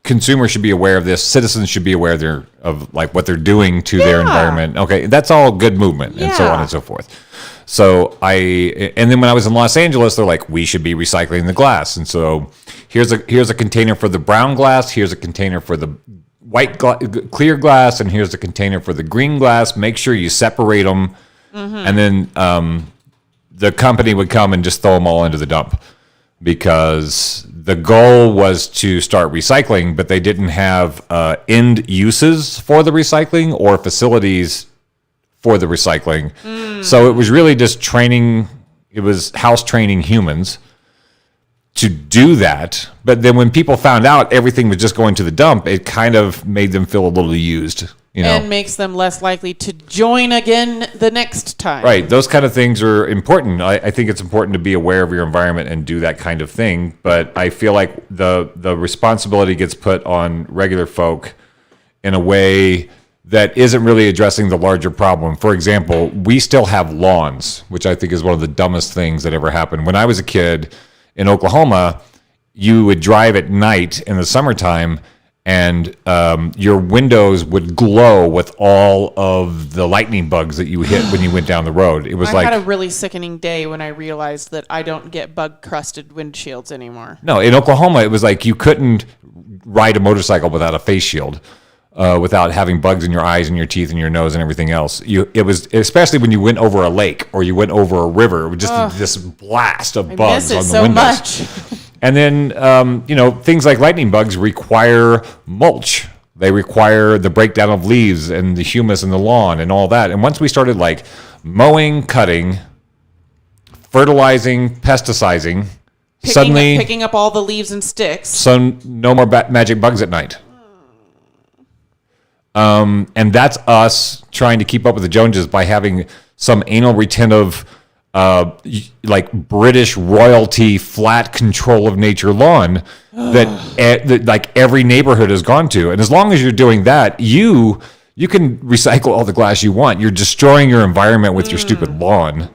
consumers should be aware of this, citizens should be aware of like what they're doing to their environment. Okay, that's all good movement and so on and so forth. So and then when I was in Los Angeles, they're like, we should be recycling the glass. And so here's a container for the brown glass, here's a container for the white clear glass, and here's the container for the green glass. Make sure you separate them. And then the company would come and just throw them all into the dump, because the goal was to start recycling, but they didn't have end uses for the recycling or facilities for the recycling. So it was really just training. It was house training humans to do that. But then when people found out everything was just going to the dump, it kind of made them feel a little used, and makes them less likely to join again the next time. Right. Those kind of things are important. I think it's important to be aware of your environment and do that kind of thing. But I feel like the responsibility gets put on regular folk in a way that isn't really addressing the larger problem. For example, we still have lawns, which I think is one of the dumbest things that ever happened. When I was a kid in Oklahoma, you would drive at night in the summertime, and your windows would glow with all of the lightning bugs that you hit when you went down the road. It was I had a really sickening day when I realized that I don't get bug-crusted windshields anymore. No, in Oklahoma, it was like you couldn't ride a motorcycle without a face shield. Without having bugs in your eyes and your teeth and your nose and everything else. It was, especially when you went over a lake or you went over a river, it was just this blast of bugs on the windows. Much. And then, things like lightning bugs require mulch. They require the breakdown of leaves and the humus in the lawn and all that. And once we started like mowing, cutting, fertilizing, pesticizing, picking up all the leaves and sticks. So no more magic bugs at night. And that's us trying to keep up with the Joneses by having some anal retentive, like British royalty, flat control of nature lawn that like every neighborhood has gone to. And as long as you're doing that, you can recycle all the glass you want. You're destroying your environment with your stupid lawn.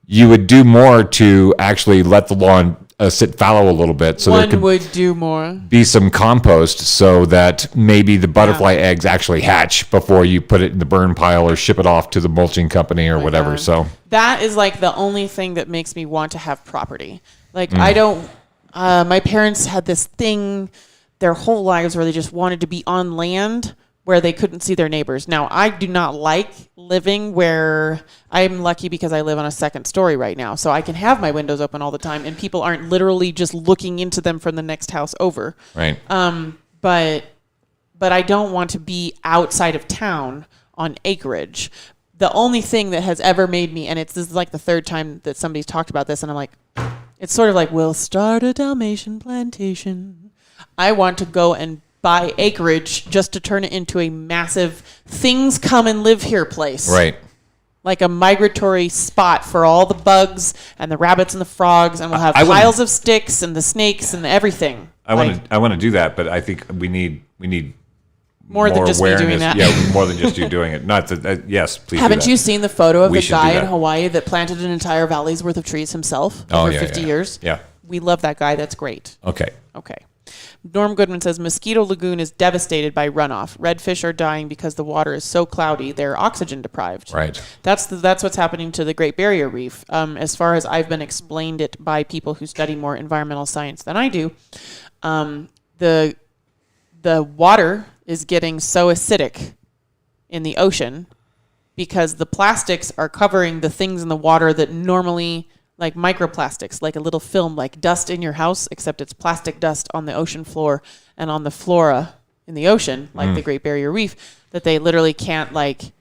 You would do more to actually let the lawn sit fallow a little bit, so One there could would do more. be some compost, so that maybe the butterfly eggs actually hatch before you put it in the burn pile or ship it off to the mulching company or whatever. God. So That is like the only thing that makes me want to have property. Like I don't. My parents had this thing their whole lives where they just wanted to be on land where they couldn't see their neighbors. Now, I do not like living where I'm lucky because I live on a second story right now. So I can have my windows open all the time and people aren't literally just looking into them from the next house over. right. But I don't want to be outside of town on acreage. The only thing that has ever made me, and this is like the third time that somebody's talked about this, and I'm like, it's sort of like, we'll start a Dalmatian plantation. I want to go and buy acreage just to turn it into a massive things come and live here place. Right. Like a migratory spot for all the bugs and the rabbits and the frogs, and we'll have piles of sticks and the snakes and everything. I want to do that, but I think we need more than just awareness. me doing that. Yeah, more than just you doing it. Not that. Yes, please. Haven't you seen the photo of We the should do guy in that. Hawaii that planted an entire valley's worth of trees himself over 50 years? Yeah. We love that guy. That's great. Okay. Okay. Norm Goodman says Mosquito Lagoon is devastated by runoff. Redfish are dying because the water is so cloudy. They're oxygen deprived. Right. That's what's happening to the Great Barrier Reef. As far as I've been explained it by people who study more environmental science than I do, the water is getting so acidic in the ocean because the plastics are covering the things in the water that normally, like microplastics, like a little film, like dust in your house, except it's plastic dust on the ocean floor and on the flora in the ocean, like the Great Barrier Reef, that they literally can't like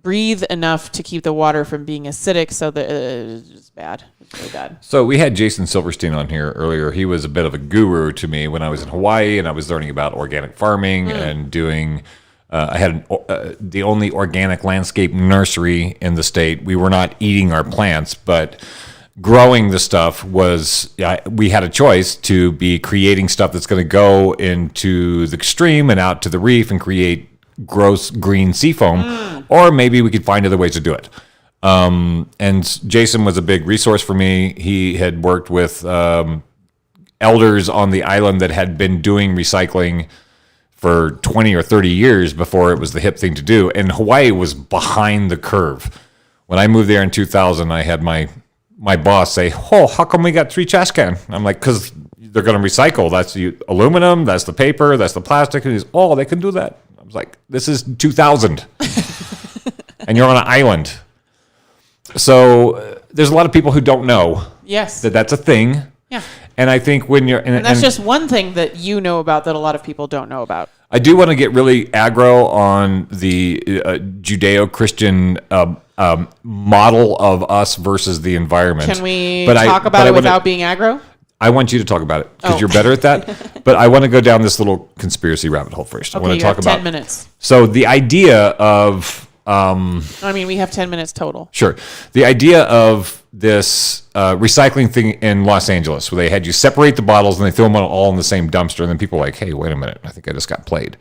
breathe enough to keep the water from being acidic. So that it's bad. It's really bad. So we had Jason Silverstein on here earlier. He was a bit of a guru to me when I was in Hawaii and I was learning about organic farming and doing. I had the only organic landscape nursery in the state. We were not eating our plants, but growing the stuff was, we had a choice to be creating stuff that's going to go into the stream and out to the reef and create gross green seafoam, or maybe we could find other ways to do it. And Jason was a big resource for me. He had worked with elders on the island that had been doing recycling for 20 or 30 years before it was the hip thing to do. And Hawaii was behind the curve. When I moved there in 2000, I had my boss say, "Oh, how come we got 3 trash cans?" I'm like, "Because they're going to recycle. That's the aluminum, that's the paper, that's the plastic." And he's, "Oh, they can do that." I was like, "This is 2000. And you're on an island." So there's a lot of people who don't know Yes. that that's a thing. Yeah. And I think when you're... And that's just one thing that you know about that a lot of people don't know about. I do want to get really aggro on the Judeo-Christian model of us versus the environment. Can we talk about it without being aggro? I want you to talk about it because Oh. you're better at that. But I want to go down this little conspiracy rabbit hole first. I Okay, want to you talk have about 10 minutes. So the idea of... I mean, we have 10 minutes total. Sure. The idea of this recycling thing in Los Angeles, where they had you separate the bottles and they throw them all in the same dumpster, and then people are like, "Hey, wait a minute, I think I just got played."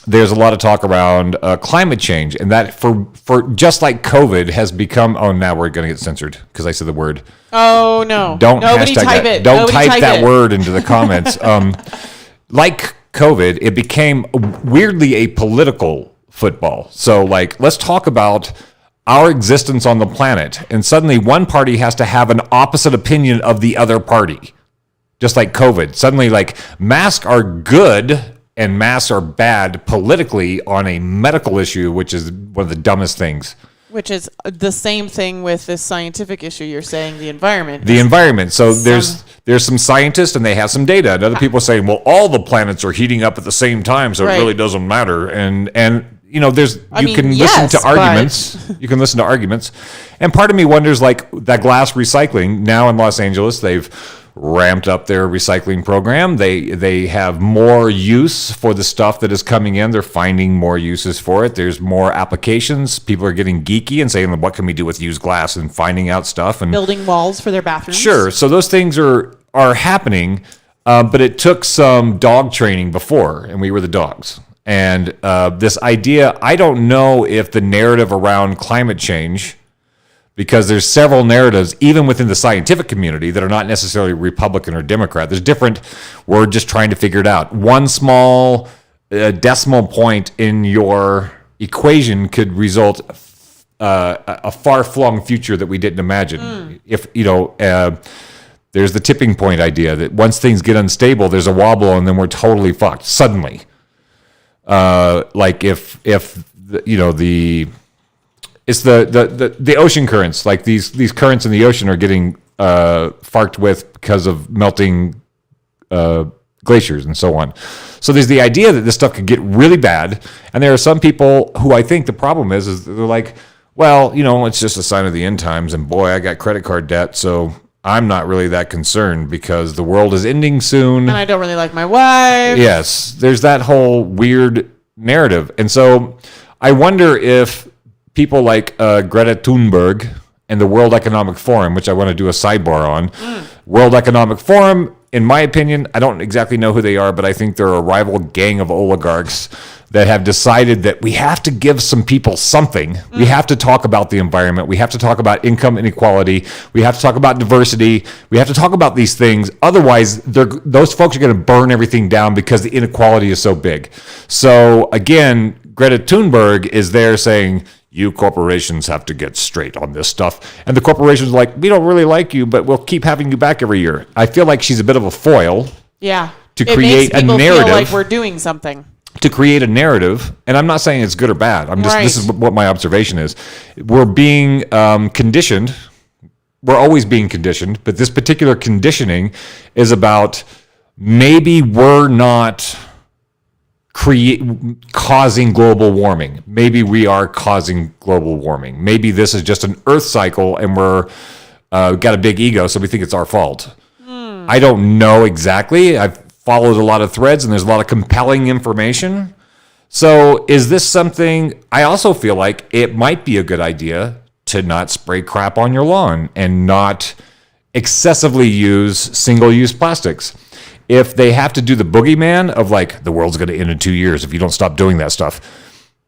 There's a lot of talk around climate change, and that for just like COVID has become. Oh, now we're going to get censored because I said the word. Oh, no. Don't Nobody hashtag type that. it. Don't Nobody type that it. word into the comments. Like COVID, it became weirdly a political football. So, like, let's talk about our existence on the planet. And suddenly one party has to have an opposite opinion of the other party. Just like COVID. Suddenly, like, masks are good and masks are bad politically on a medical issue, which is one of the dumbest things. Which is the same thing with this scientific issue you're saying, the environment. The environment. So there's some scientists and they have some data. And other people are saying, well, all the planets are heating up at the same time, so Right. it really doesn't matter. And you know, you can yes, listen to arguments. You can listen to arguments. And part of me wonders, like, that glass recycling, now in Los Angeles, they've ramped up their recycling program. They have more use for the stuff that is coming in. They're finding more uses for it. There's more applications. People are getting geeky and saying, what can we do with used glass, and finding out stuff. And building walls for their bathrooms. Sure. So those things are happening, but it took some dog training before, and we were the dogs. And this idea, I don't know if the narrative around climate change, because there's several narratives, even within the scientific community, that are not necessarily Republican or Democrat. There's different, we're just trying to figure it out. One small decimal point in your equation could result a far-flung future that we didn't imagine. If, there's the tipping point idea that once things get unstable, there's a wobble and then we're totally fucked suddenly. Like if it's the ocean currents, like these currents in the ocean are getting farked with because of melting glaciers and so on. So there's the idea that this stuff could get really bad, and there are some people who I think the problem is they're like, well, it's just a sign of the end times, and boy, I got credit card debt, so I'm not really that concerned because the world is ending soon. And I don't really like my wife. Yes, there's that whole weird narrative. And so I wonder if people like Greta Thunberg and the World Economic Forum, which I want to do a sidebar on, World Economic Forum, in my opinion, I don't exactly know who they are, but I think they're a rival gang of oligarchs that have decided that we have to give some people something. We have to talk about the environment. We have to talk about income inequality. We have to talk about diversity. We have to talk about these things. Otherwise, those folks are going to burn everything down because the inequality is so big. So again, Greta Thunberg is there saying, you corporations have to get straight on this stuff. And the corporations are like, we don't really like you, but we'll keep having you back every year. I feel like she's a bit of a foil. Yeah. To create a narrative. Feel like we're doing something. To create a narrative, and I'm not saying it's good or bad. This is what my observation is. We're being conditioned. We're always being conditioned, but this particular conditioning is about maybe we're not causing global warming. Maybe we are causing global warming. Maybe this is just an Earth cycle, and we're got a big ego, so we think it's our fault. I don't know exactly. I've followed a lot of threads, and there's a lot of compelling information. So is this something, I also feel like it might be a good idea to not spray crap on your lawn and not excessively use single-use plastics. If they have to do the boogeyman of like, the world's going to end in 2 years if you don't stop doing that stuff,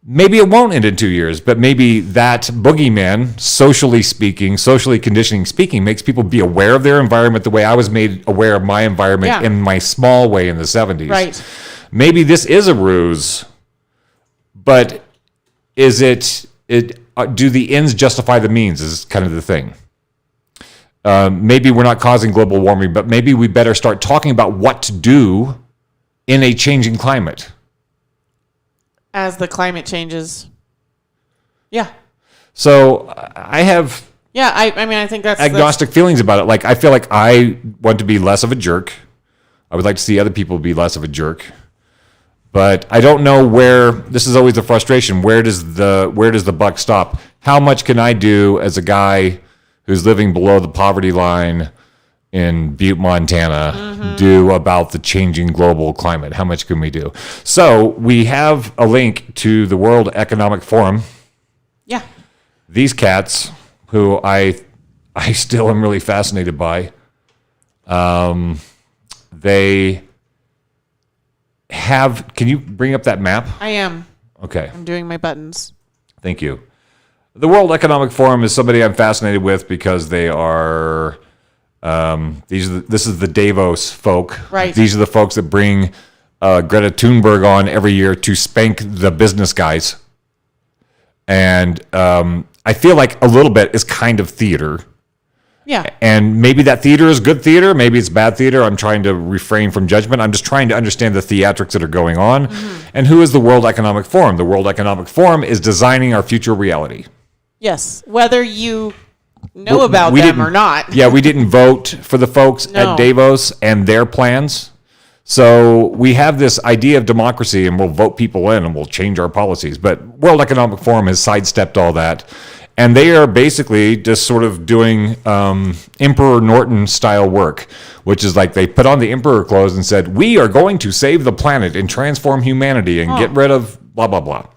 maybe it won't end in 2 years, but maybe that boogeyman, socially speaking, socially conditioning speaking, makes people be aware of their environment the way I was made aware of my environment in my small way in the 70s. Right. Maybe this is a ruse, but is it do the ends justify the means is kind of the thing. Maybe we're not causing global warming, but maybe we better start talking about what to do in a changing climate. As the climate changes. Yeah. So I have I think that's agnostic feelings about it. Like, I feel like I want to be less of a jerk. I would like to see other people be less of a jerk. But I don't know where, this is always the frustration, where does the buck stop? How much can I do as a guy who's living below the poverty line in Butte, Montana, do about the changing global climate? How much can we do? So we have a link to the World Economic Forum. Yeah. These cats, who I still am really fascinated by, they have, can you bring up that map? I am. Okay. I'm doing my buttons. Thank you. The World Economic Forum is somebody I'm fascinated with because they are... this is the Davos folk. Right. These are the folks that bring Greta Thunberg on every year to spank the business guys. And I feel like a little bit is kind of theater. Yeah. And maybe that theater is good theater. Maybe it's bad theater. I'm trying to refrain from judgment. I'm just trying to understand the theatrics that are going on. And who is the World Economic Forum? The World Economic Forum is designing our future reality. Yes. Whether you know about them or not. Yeah, we didn't vote for the folks at Davos and their plans. So we have this idea of democracy, and we'll vote people in and we'll change our policies. But World Economic Forum has sidestepped all that. And they are basically just sort of doing Emperor Norton style work, which is like they put on the emperor clothes and said, we are going to save the planet and transform humanity and get rid of blah, blah, blah.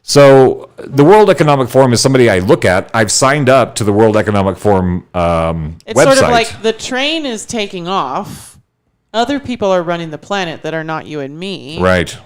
So the World Economic Forum is somebody I look at. I've signed up to the World Economic Forum website. It's sort of like the train is taking off. Other people are running the planet that are not you and me. Right.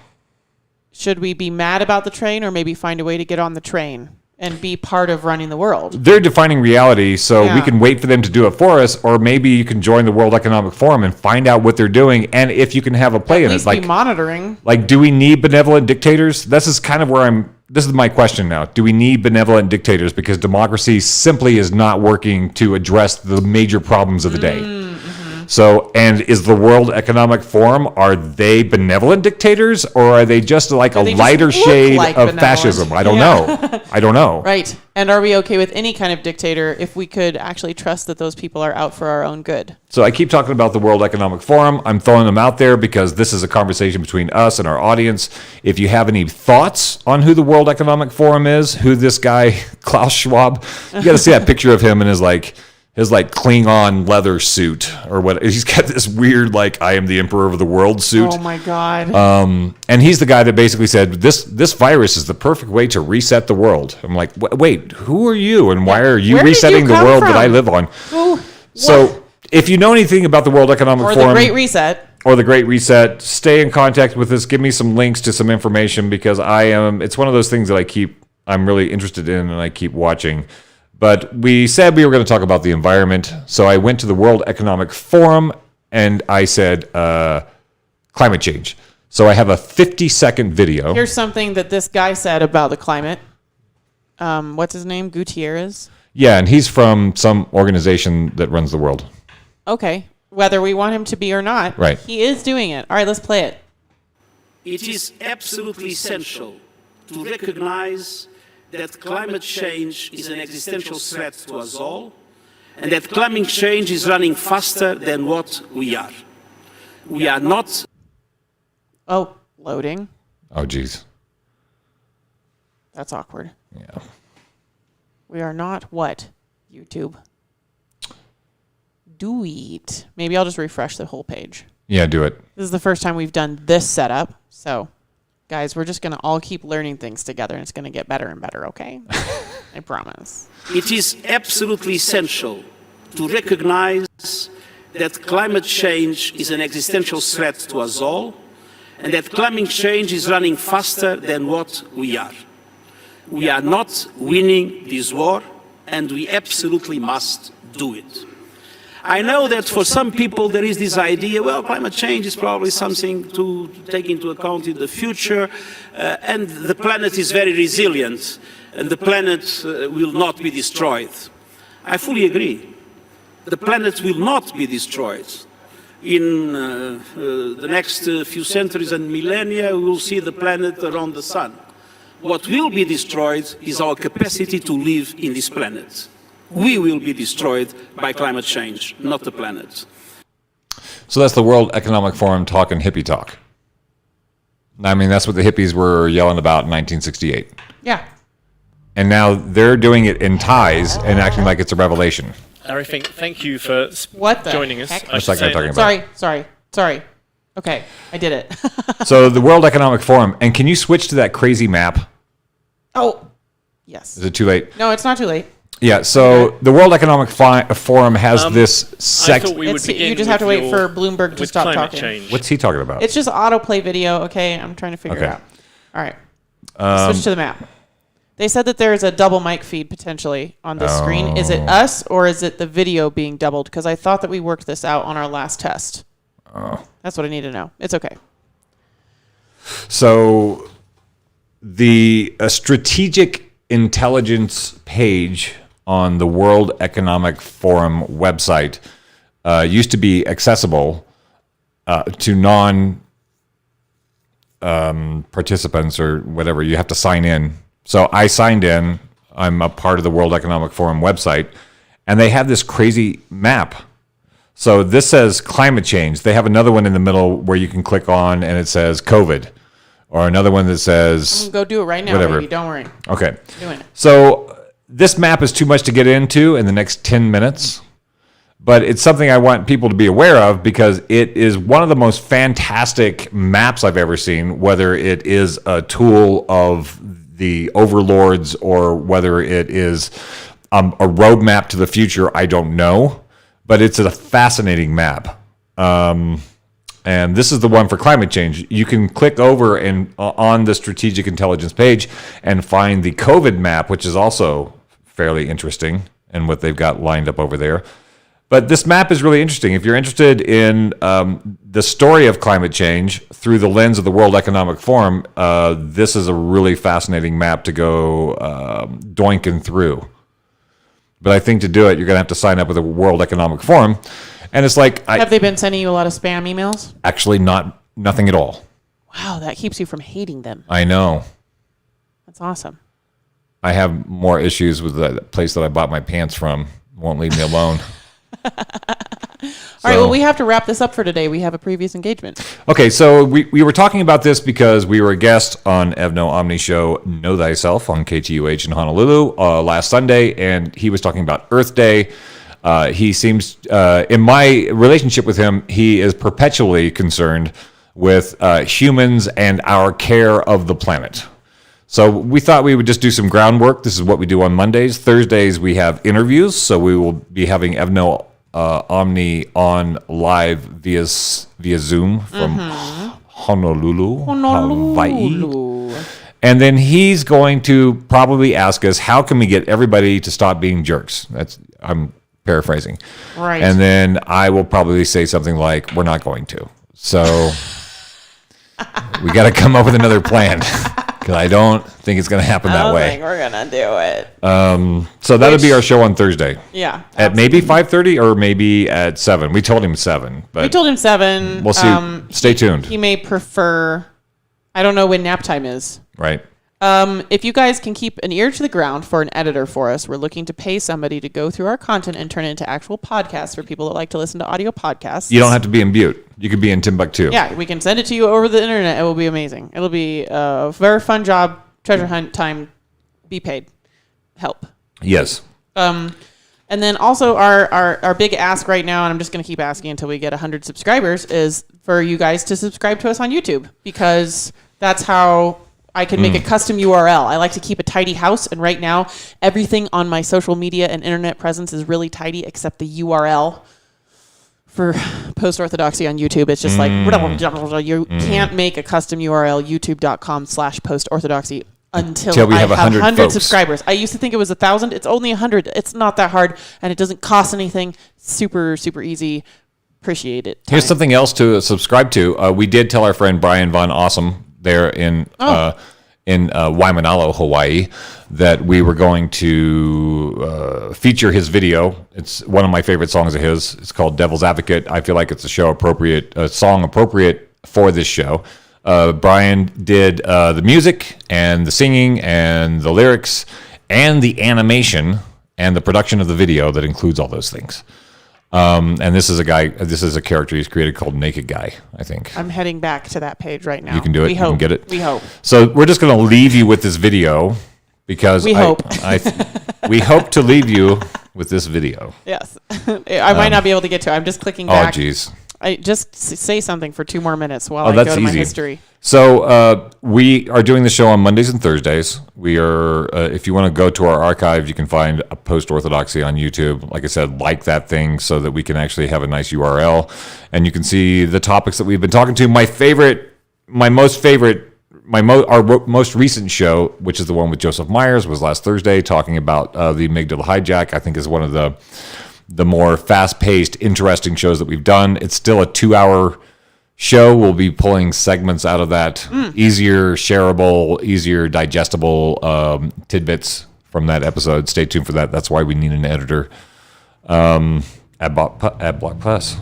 Should we be mad about the train or maybe find a way to get on the train and be part of running the world. They're defining reality, so we can wait for them to do it for us, or maybe you can join the World Economic Forum and find out what they're doing, and if you can have a play in it. Like, be monitoring. Like, do we need benevolent dictators? This is kind of where this is my question now. Do we need benevolent dictators? Because democracy simply is not working to address the major problems of the day. So, and is the World Economic Forum, are they benevolent dictators, or are they just like a lighter shade of fascism? I don't know. I don't know. Right. And are we okay with any kind of dictator if we could actually trust that those people are out for our own good? So I keep talking about the World Economic Forum. I'm throwing them out there because this is a conversation between us and our audience. If you have any thoughts on who the World Economic Forum is, who this guy, Klaus Schwab, you got to see that picture of him in his Klingon leather suit or what. He's got this weird, I am the emperor of the world suit. Oh my God. And he's the guy that basically said, this virus is the perfect way to reset the world. I'm like, wait, who are you? And why are you resetting the world that I live on? So if you know anything about the World Economic Forum. Or the Great Reset. Or the Great Reset, stay in contact with us. Give me some links to some information because it's one of those things that I'm really interested in and I keep watching. But we said we were going to talk about the environment. So I went to the World Economic Forum and I said, climate change. So I have a 50-second video. Here's something that this guy said about the climate. What's his name? Gutierrez? Yeah, and he's from some organization that runs the world. Okay. Whether we want him to be or not. Right. He is doing it. All right, let's play it. It is absolutely essential to recognize that climate change is an existential threat to us all, and that climate change is running faster than what we are. We are not... Oh, loading. Oh, geez. That's awkward. Yeah. We are not what? YouTube. Do it. Maybe I'll just refresh the whole page. Yeah, do it. This is the first time we've done this setup, so... Guys, we're just going to all keep learning things together, and it's going to get better and better, okay? I promise. It is absolutely essential to recognize that climate change is an existential threat to us all, and that climate change is running faster than what we are. We are not winning this war, and we absolutely must do it. I know that for some people there is this idea, well, climate change is probably something to take into account in the future, and the planet is very resilient, and the planet will not be destroyed. I fully agree. The planet will not be destroyed. In the next few centuries and millennia, we will see the planet around the sun. What will be destroyed is our capacity to live in this planet. We will be destroyed by climate change, not the planet. So that's the World Economic Forum talking hippie talk. I mean, that's what the hippies were yelling about in 1968. Yeah. And now they're doing it in ties and acting like it's a revelation. Larry, thank you for joining us. What's that guy talking about? Sorry. Okay, I did it. So the World Economic Forum, and can you switch to that crazy map? Oh, yes. Is it too late? No, it's not too late. Yeah, so the World Economic Forum has this I thought we would begin you just have to wait for Bloomberg to stop talking. Change. What's he talking about? It's just autoplay video, okay? I'm trying to figure it out. All right. Switch to the map. They said that there is a double mic feed potentially on this screen. Is it us or is it the video being doubled? Because I thought that we worked this out on our last test. That's what I need to know. It's okay. So the strategic intelligence page on the World Economic Forum website used to be accessible to non-participants or whatever. You have to sign in. So I signed in. I'm a part of the World Economic Forum website, and they have this crazy map. So this says climate change. They have another one in the middle where you can click on, and it says COVID. Or another one that says... I'm going to go do it right now, whatever. baby. Don't worry. Okay. Doing it. So this map is too much to get into in the next 10 minutes. But it's something I want people to be aware of because it is one of the most fantastic maps I've ever seen, whether it is a tool of the overlords or whether it is a roadmap to the future, I don't know. But it's a fascinating map. and this is the one for climate change. You can click over and on the strategic intelligence page and find the COVID map, which is also fairly interesting, and what they've got lined up over there. But this map is really interesting. If you're interested in the story of climate change through the lens of the World Economic Forum, this is a really fascinating map to go doinking through. But I think to do it, you're going to have to sign up with the World Economic Forum. And it's like... Have they been sending you a lot of spam emails? Actually, nothing at all. Wow, that keeps you from hating them. I know. That's awesome. I have more issues with the place that I bought my pants from. Won't leave me alone. All right, well, we have to wrap this up for today. We have a previous engagement. Okay, so we were talking about this because we were a guest on Evno Omni Show Know Thyself on KTUH in Honolulu last Sunday, and he was talking about Earth Day. He seems, in my relationship with him, he is perpetually concerned with humans and our care of the planet. So we thought we would just do some groundwork. This is what we do on Mondays. Thursdays, we have interviews. So we will be having Evno Omni on live via Zoom from Honolulu, Hawaii. And then he's going to probably ask us, how can we get everybody to stop being jerks? I'm paraphrasing. Right. And then I will probably say something like, we're not going to. So we got to come up with another plan. Because I don't think it's going to happen that way. I don't think we're going to do it. So that'll be our show on Thursday. Yeah. At maybe 5:30 or maybe at 7. We told him 7. But we told him 7. We'll see. Stay tuned. He may prefer, I don't know when nap time is. Right. If you guys can keep an ear to the ground for an editor for us, we're looking to pay somebody to go through our content and turn it into actual podcasts for people that like to listen to audio podcasts. You don't have to be in Butte. You could be in Timbuktu. Yeah, we can send it to you over the internet. It will be amazing. It'll be a very fun job, treasure hunt time, be paid. Help. Yes. And then also our big ask right now, and I'm just going to keep asking until we get 100 subscribers, is for you guys to subscribe to us on YouTube, because that's how I can make a custom URL. I like to keep a tidy house, and right now, everything on my social media and internet presence is really tidy except the URL for Post-Orthodoxy on YouTube. It's just like, you can't make a custom URL, youtube.com/Post-Orthodoxy until we have 100 subscribers. I used to think it was 1,000. It's only 100. It's not that hard, and it doesn't cost anything. Super, super easy. Appreciate it. Here's something else to subscribe to. We did tell our friend Brian Von Awesome there in Waimanalo, Hawaii, that we were going to feature his video. It's one of my favorite songs of his. It's called Devil's Advocate. I feel like it's a song appropriate for this show. Brian did the music and the singing and the lyrics and the animation and the production of the video that includes all those things. And this is a character he's created called Naked Guy, I think. I'm heading back to that page right now. You can do it. You can get it. We hope. So we're just going to leave you with this video because we hope to leave you with this video. Yes. I might not be able to get to it. I'm just clicking back. Oh, geez. I just say something for 2 more minutes while I go to my history. So we are doing the show on Mondays and Thursdays. We are, if you want to go to our archive, you can find a Post-Orthodoxy on YouTube. Like I said, like that thing so that we can actually have a nice URL. And you can see the topics that we've been talking to. Our most recent show, which is the one with Joseph Myers, was last Thursday, talking about the amygdala hijack. I think is one of the more fast-paced, interesting shows that we've done. It's still a 2-hour show. We'll be pulling segments out of that, easier shareable, easier digestible tidbits from that episode. Stay tuned for that. That's why we need an editor at Block Plus.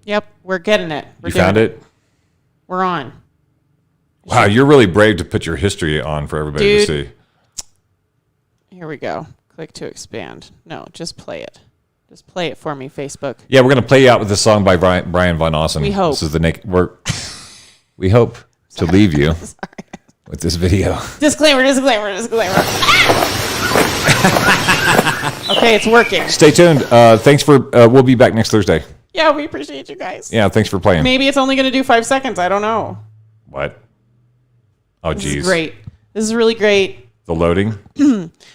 Yep, we're getting it. You found it? We're on. Wow, you're really brave to put your history on for everybody to see. Here we go. Click to expand. No, just play it. Just play it for me, Facebook. Yeah, we're going to play you out with this song by Brian Von Awesome. We hope. This is we hope to leave you with this video. Disclaimer. Okay, it's working. Stay tuned. Thanks for, we'll be back next Thursday. Yeah, we appreciate you guys. Yeah, thanks for playing. Maybe it's only going to do 5 seconds. I don't know. What? Oh, geez. This is great. This is really great. The loading.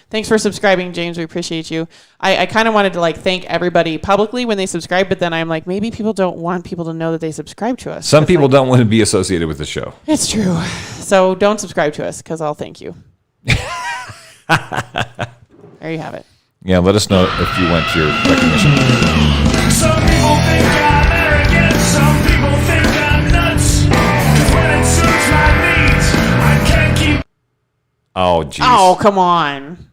Thanks for subscribing, James. We appreciate you. I kind of wanted to like thank everybody publicly when they subscribe, but then I'm like, maybe people don't want people to know that they subscribe to us. Some people don't want to be associated with the show. It's true. So don't subscribe to us because I'll thank you. There you have it. Yeah, let us know if you want your recognition. Some people think I'm arrogant. Some people think I'm nuts. When it suits my needs, I can't keep. Oh, jeez. Oh, come on.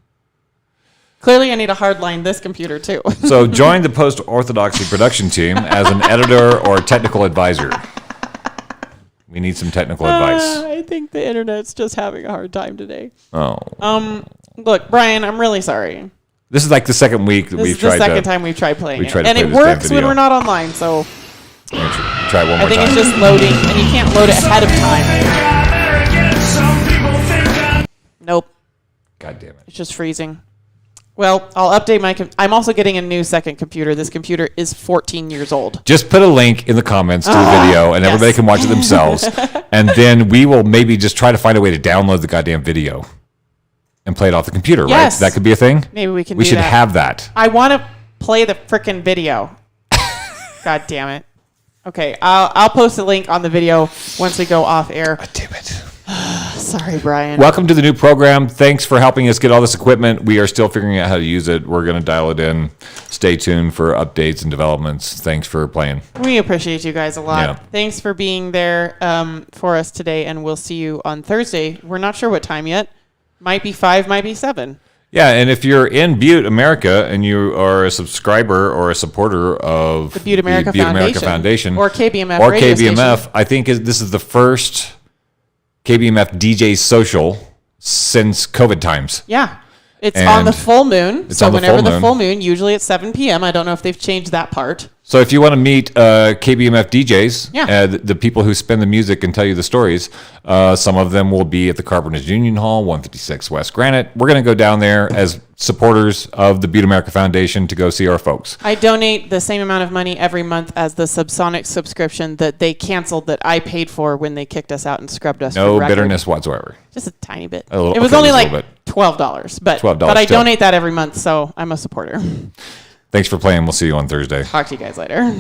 Clearly, I need to hardline this computer, too. So join the Post-Orthodoxy production team as an editor or technical advisor. We need some technical advice. I think the internet's just having a hard time today. Oh. Look, Brian, I'm really sorry. This is like the second week that we've tried. This is the second time we've tried playing it. And it works when we're not online, so. Try it one more time. I think it's just loading, and you can't load it ahead of time. Nope. God damn it. It's just freezing. Well, I'll update my... I'm also getting a new second computer. This computer is 14 years old. Just put a link in the comments to the video, and everybody can watch it themselves. And then we will maybe just try to find a way to download the goddamn video and play it off the computer, right? That could be a thing? Maybe we can We should have that. I want to play the frickin' video. God damn it. Okay, I'll post a link on the video once we go off air. God damn it. Sorry, Brian. Welcome to the new program. Thanks for helping us get all this equipment. We are still figuring out how to use it. We're going to dial it in. Stay tuned for updates and developments. Thanks for playing. We appreciate you guys a lot. Yeah. Thanks for being there for us today, and we'll see you on Thursday. We're not sure what time yet. Might be 5, might be 7. Yeah, and if you're in Butte, America, and you are a subscriber or a supporter of the Butte America Foundation or KBMF or radio KBMF, station. I think this is the first KBMF DJ social since COVID times. Yeah. It's on the full moon. It's so on the whenever full the full moon, usually at 7 p.m. I don't know if they've changed that part. So if you want to meet KBMF DJs, Yeah. the people who spin the music and tell you the stories, some of them will be at the Carpenters Union Hall, 156 West Granite. We're going to go down there as supporters of the Butte America Foundation to go see our folks. I donate the same amount of money every month as the Subsonic subscription that they canceled that I paid for when they kicked us out and scrubbed us. No from record. bitterness whatsoever. Just a tiny bit. A little- it was okay, only just a like little bit. $12, but $12 I still. donate that every month, so I'm a supporter. Thanks for playing. We'll see you on Thursday. Talk to you guys later.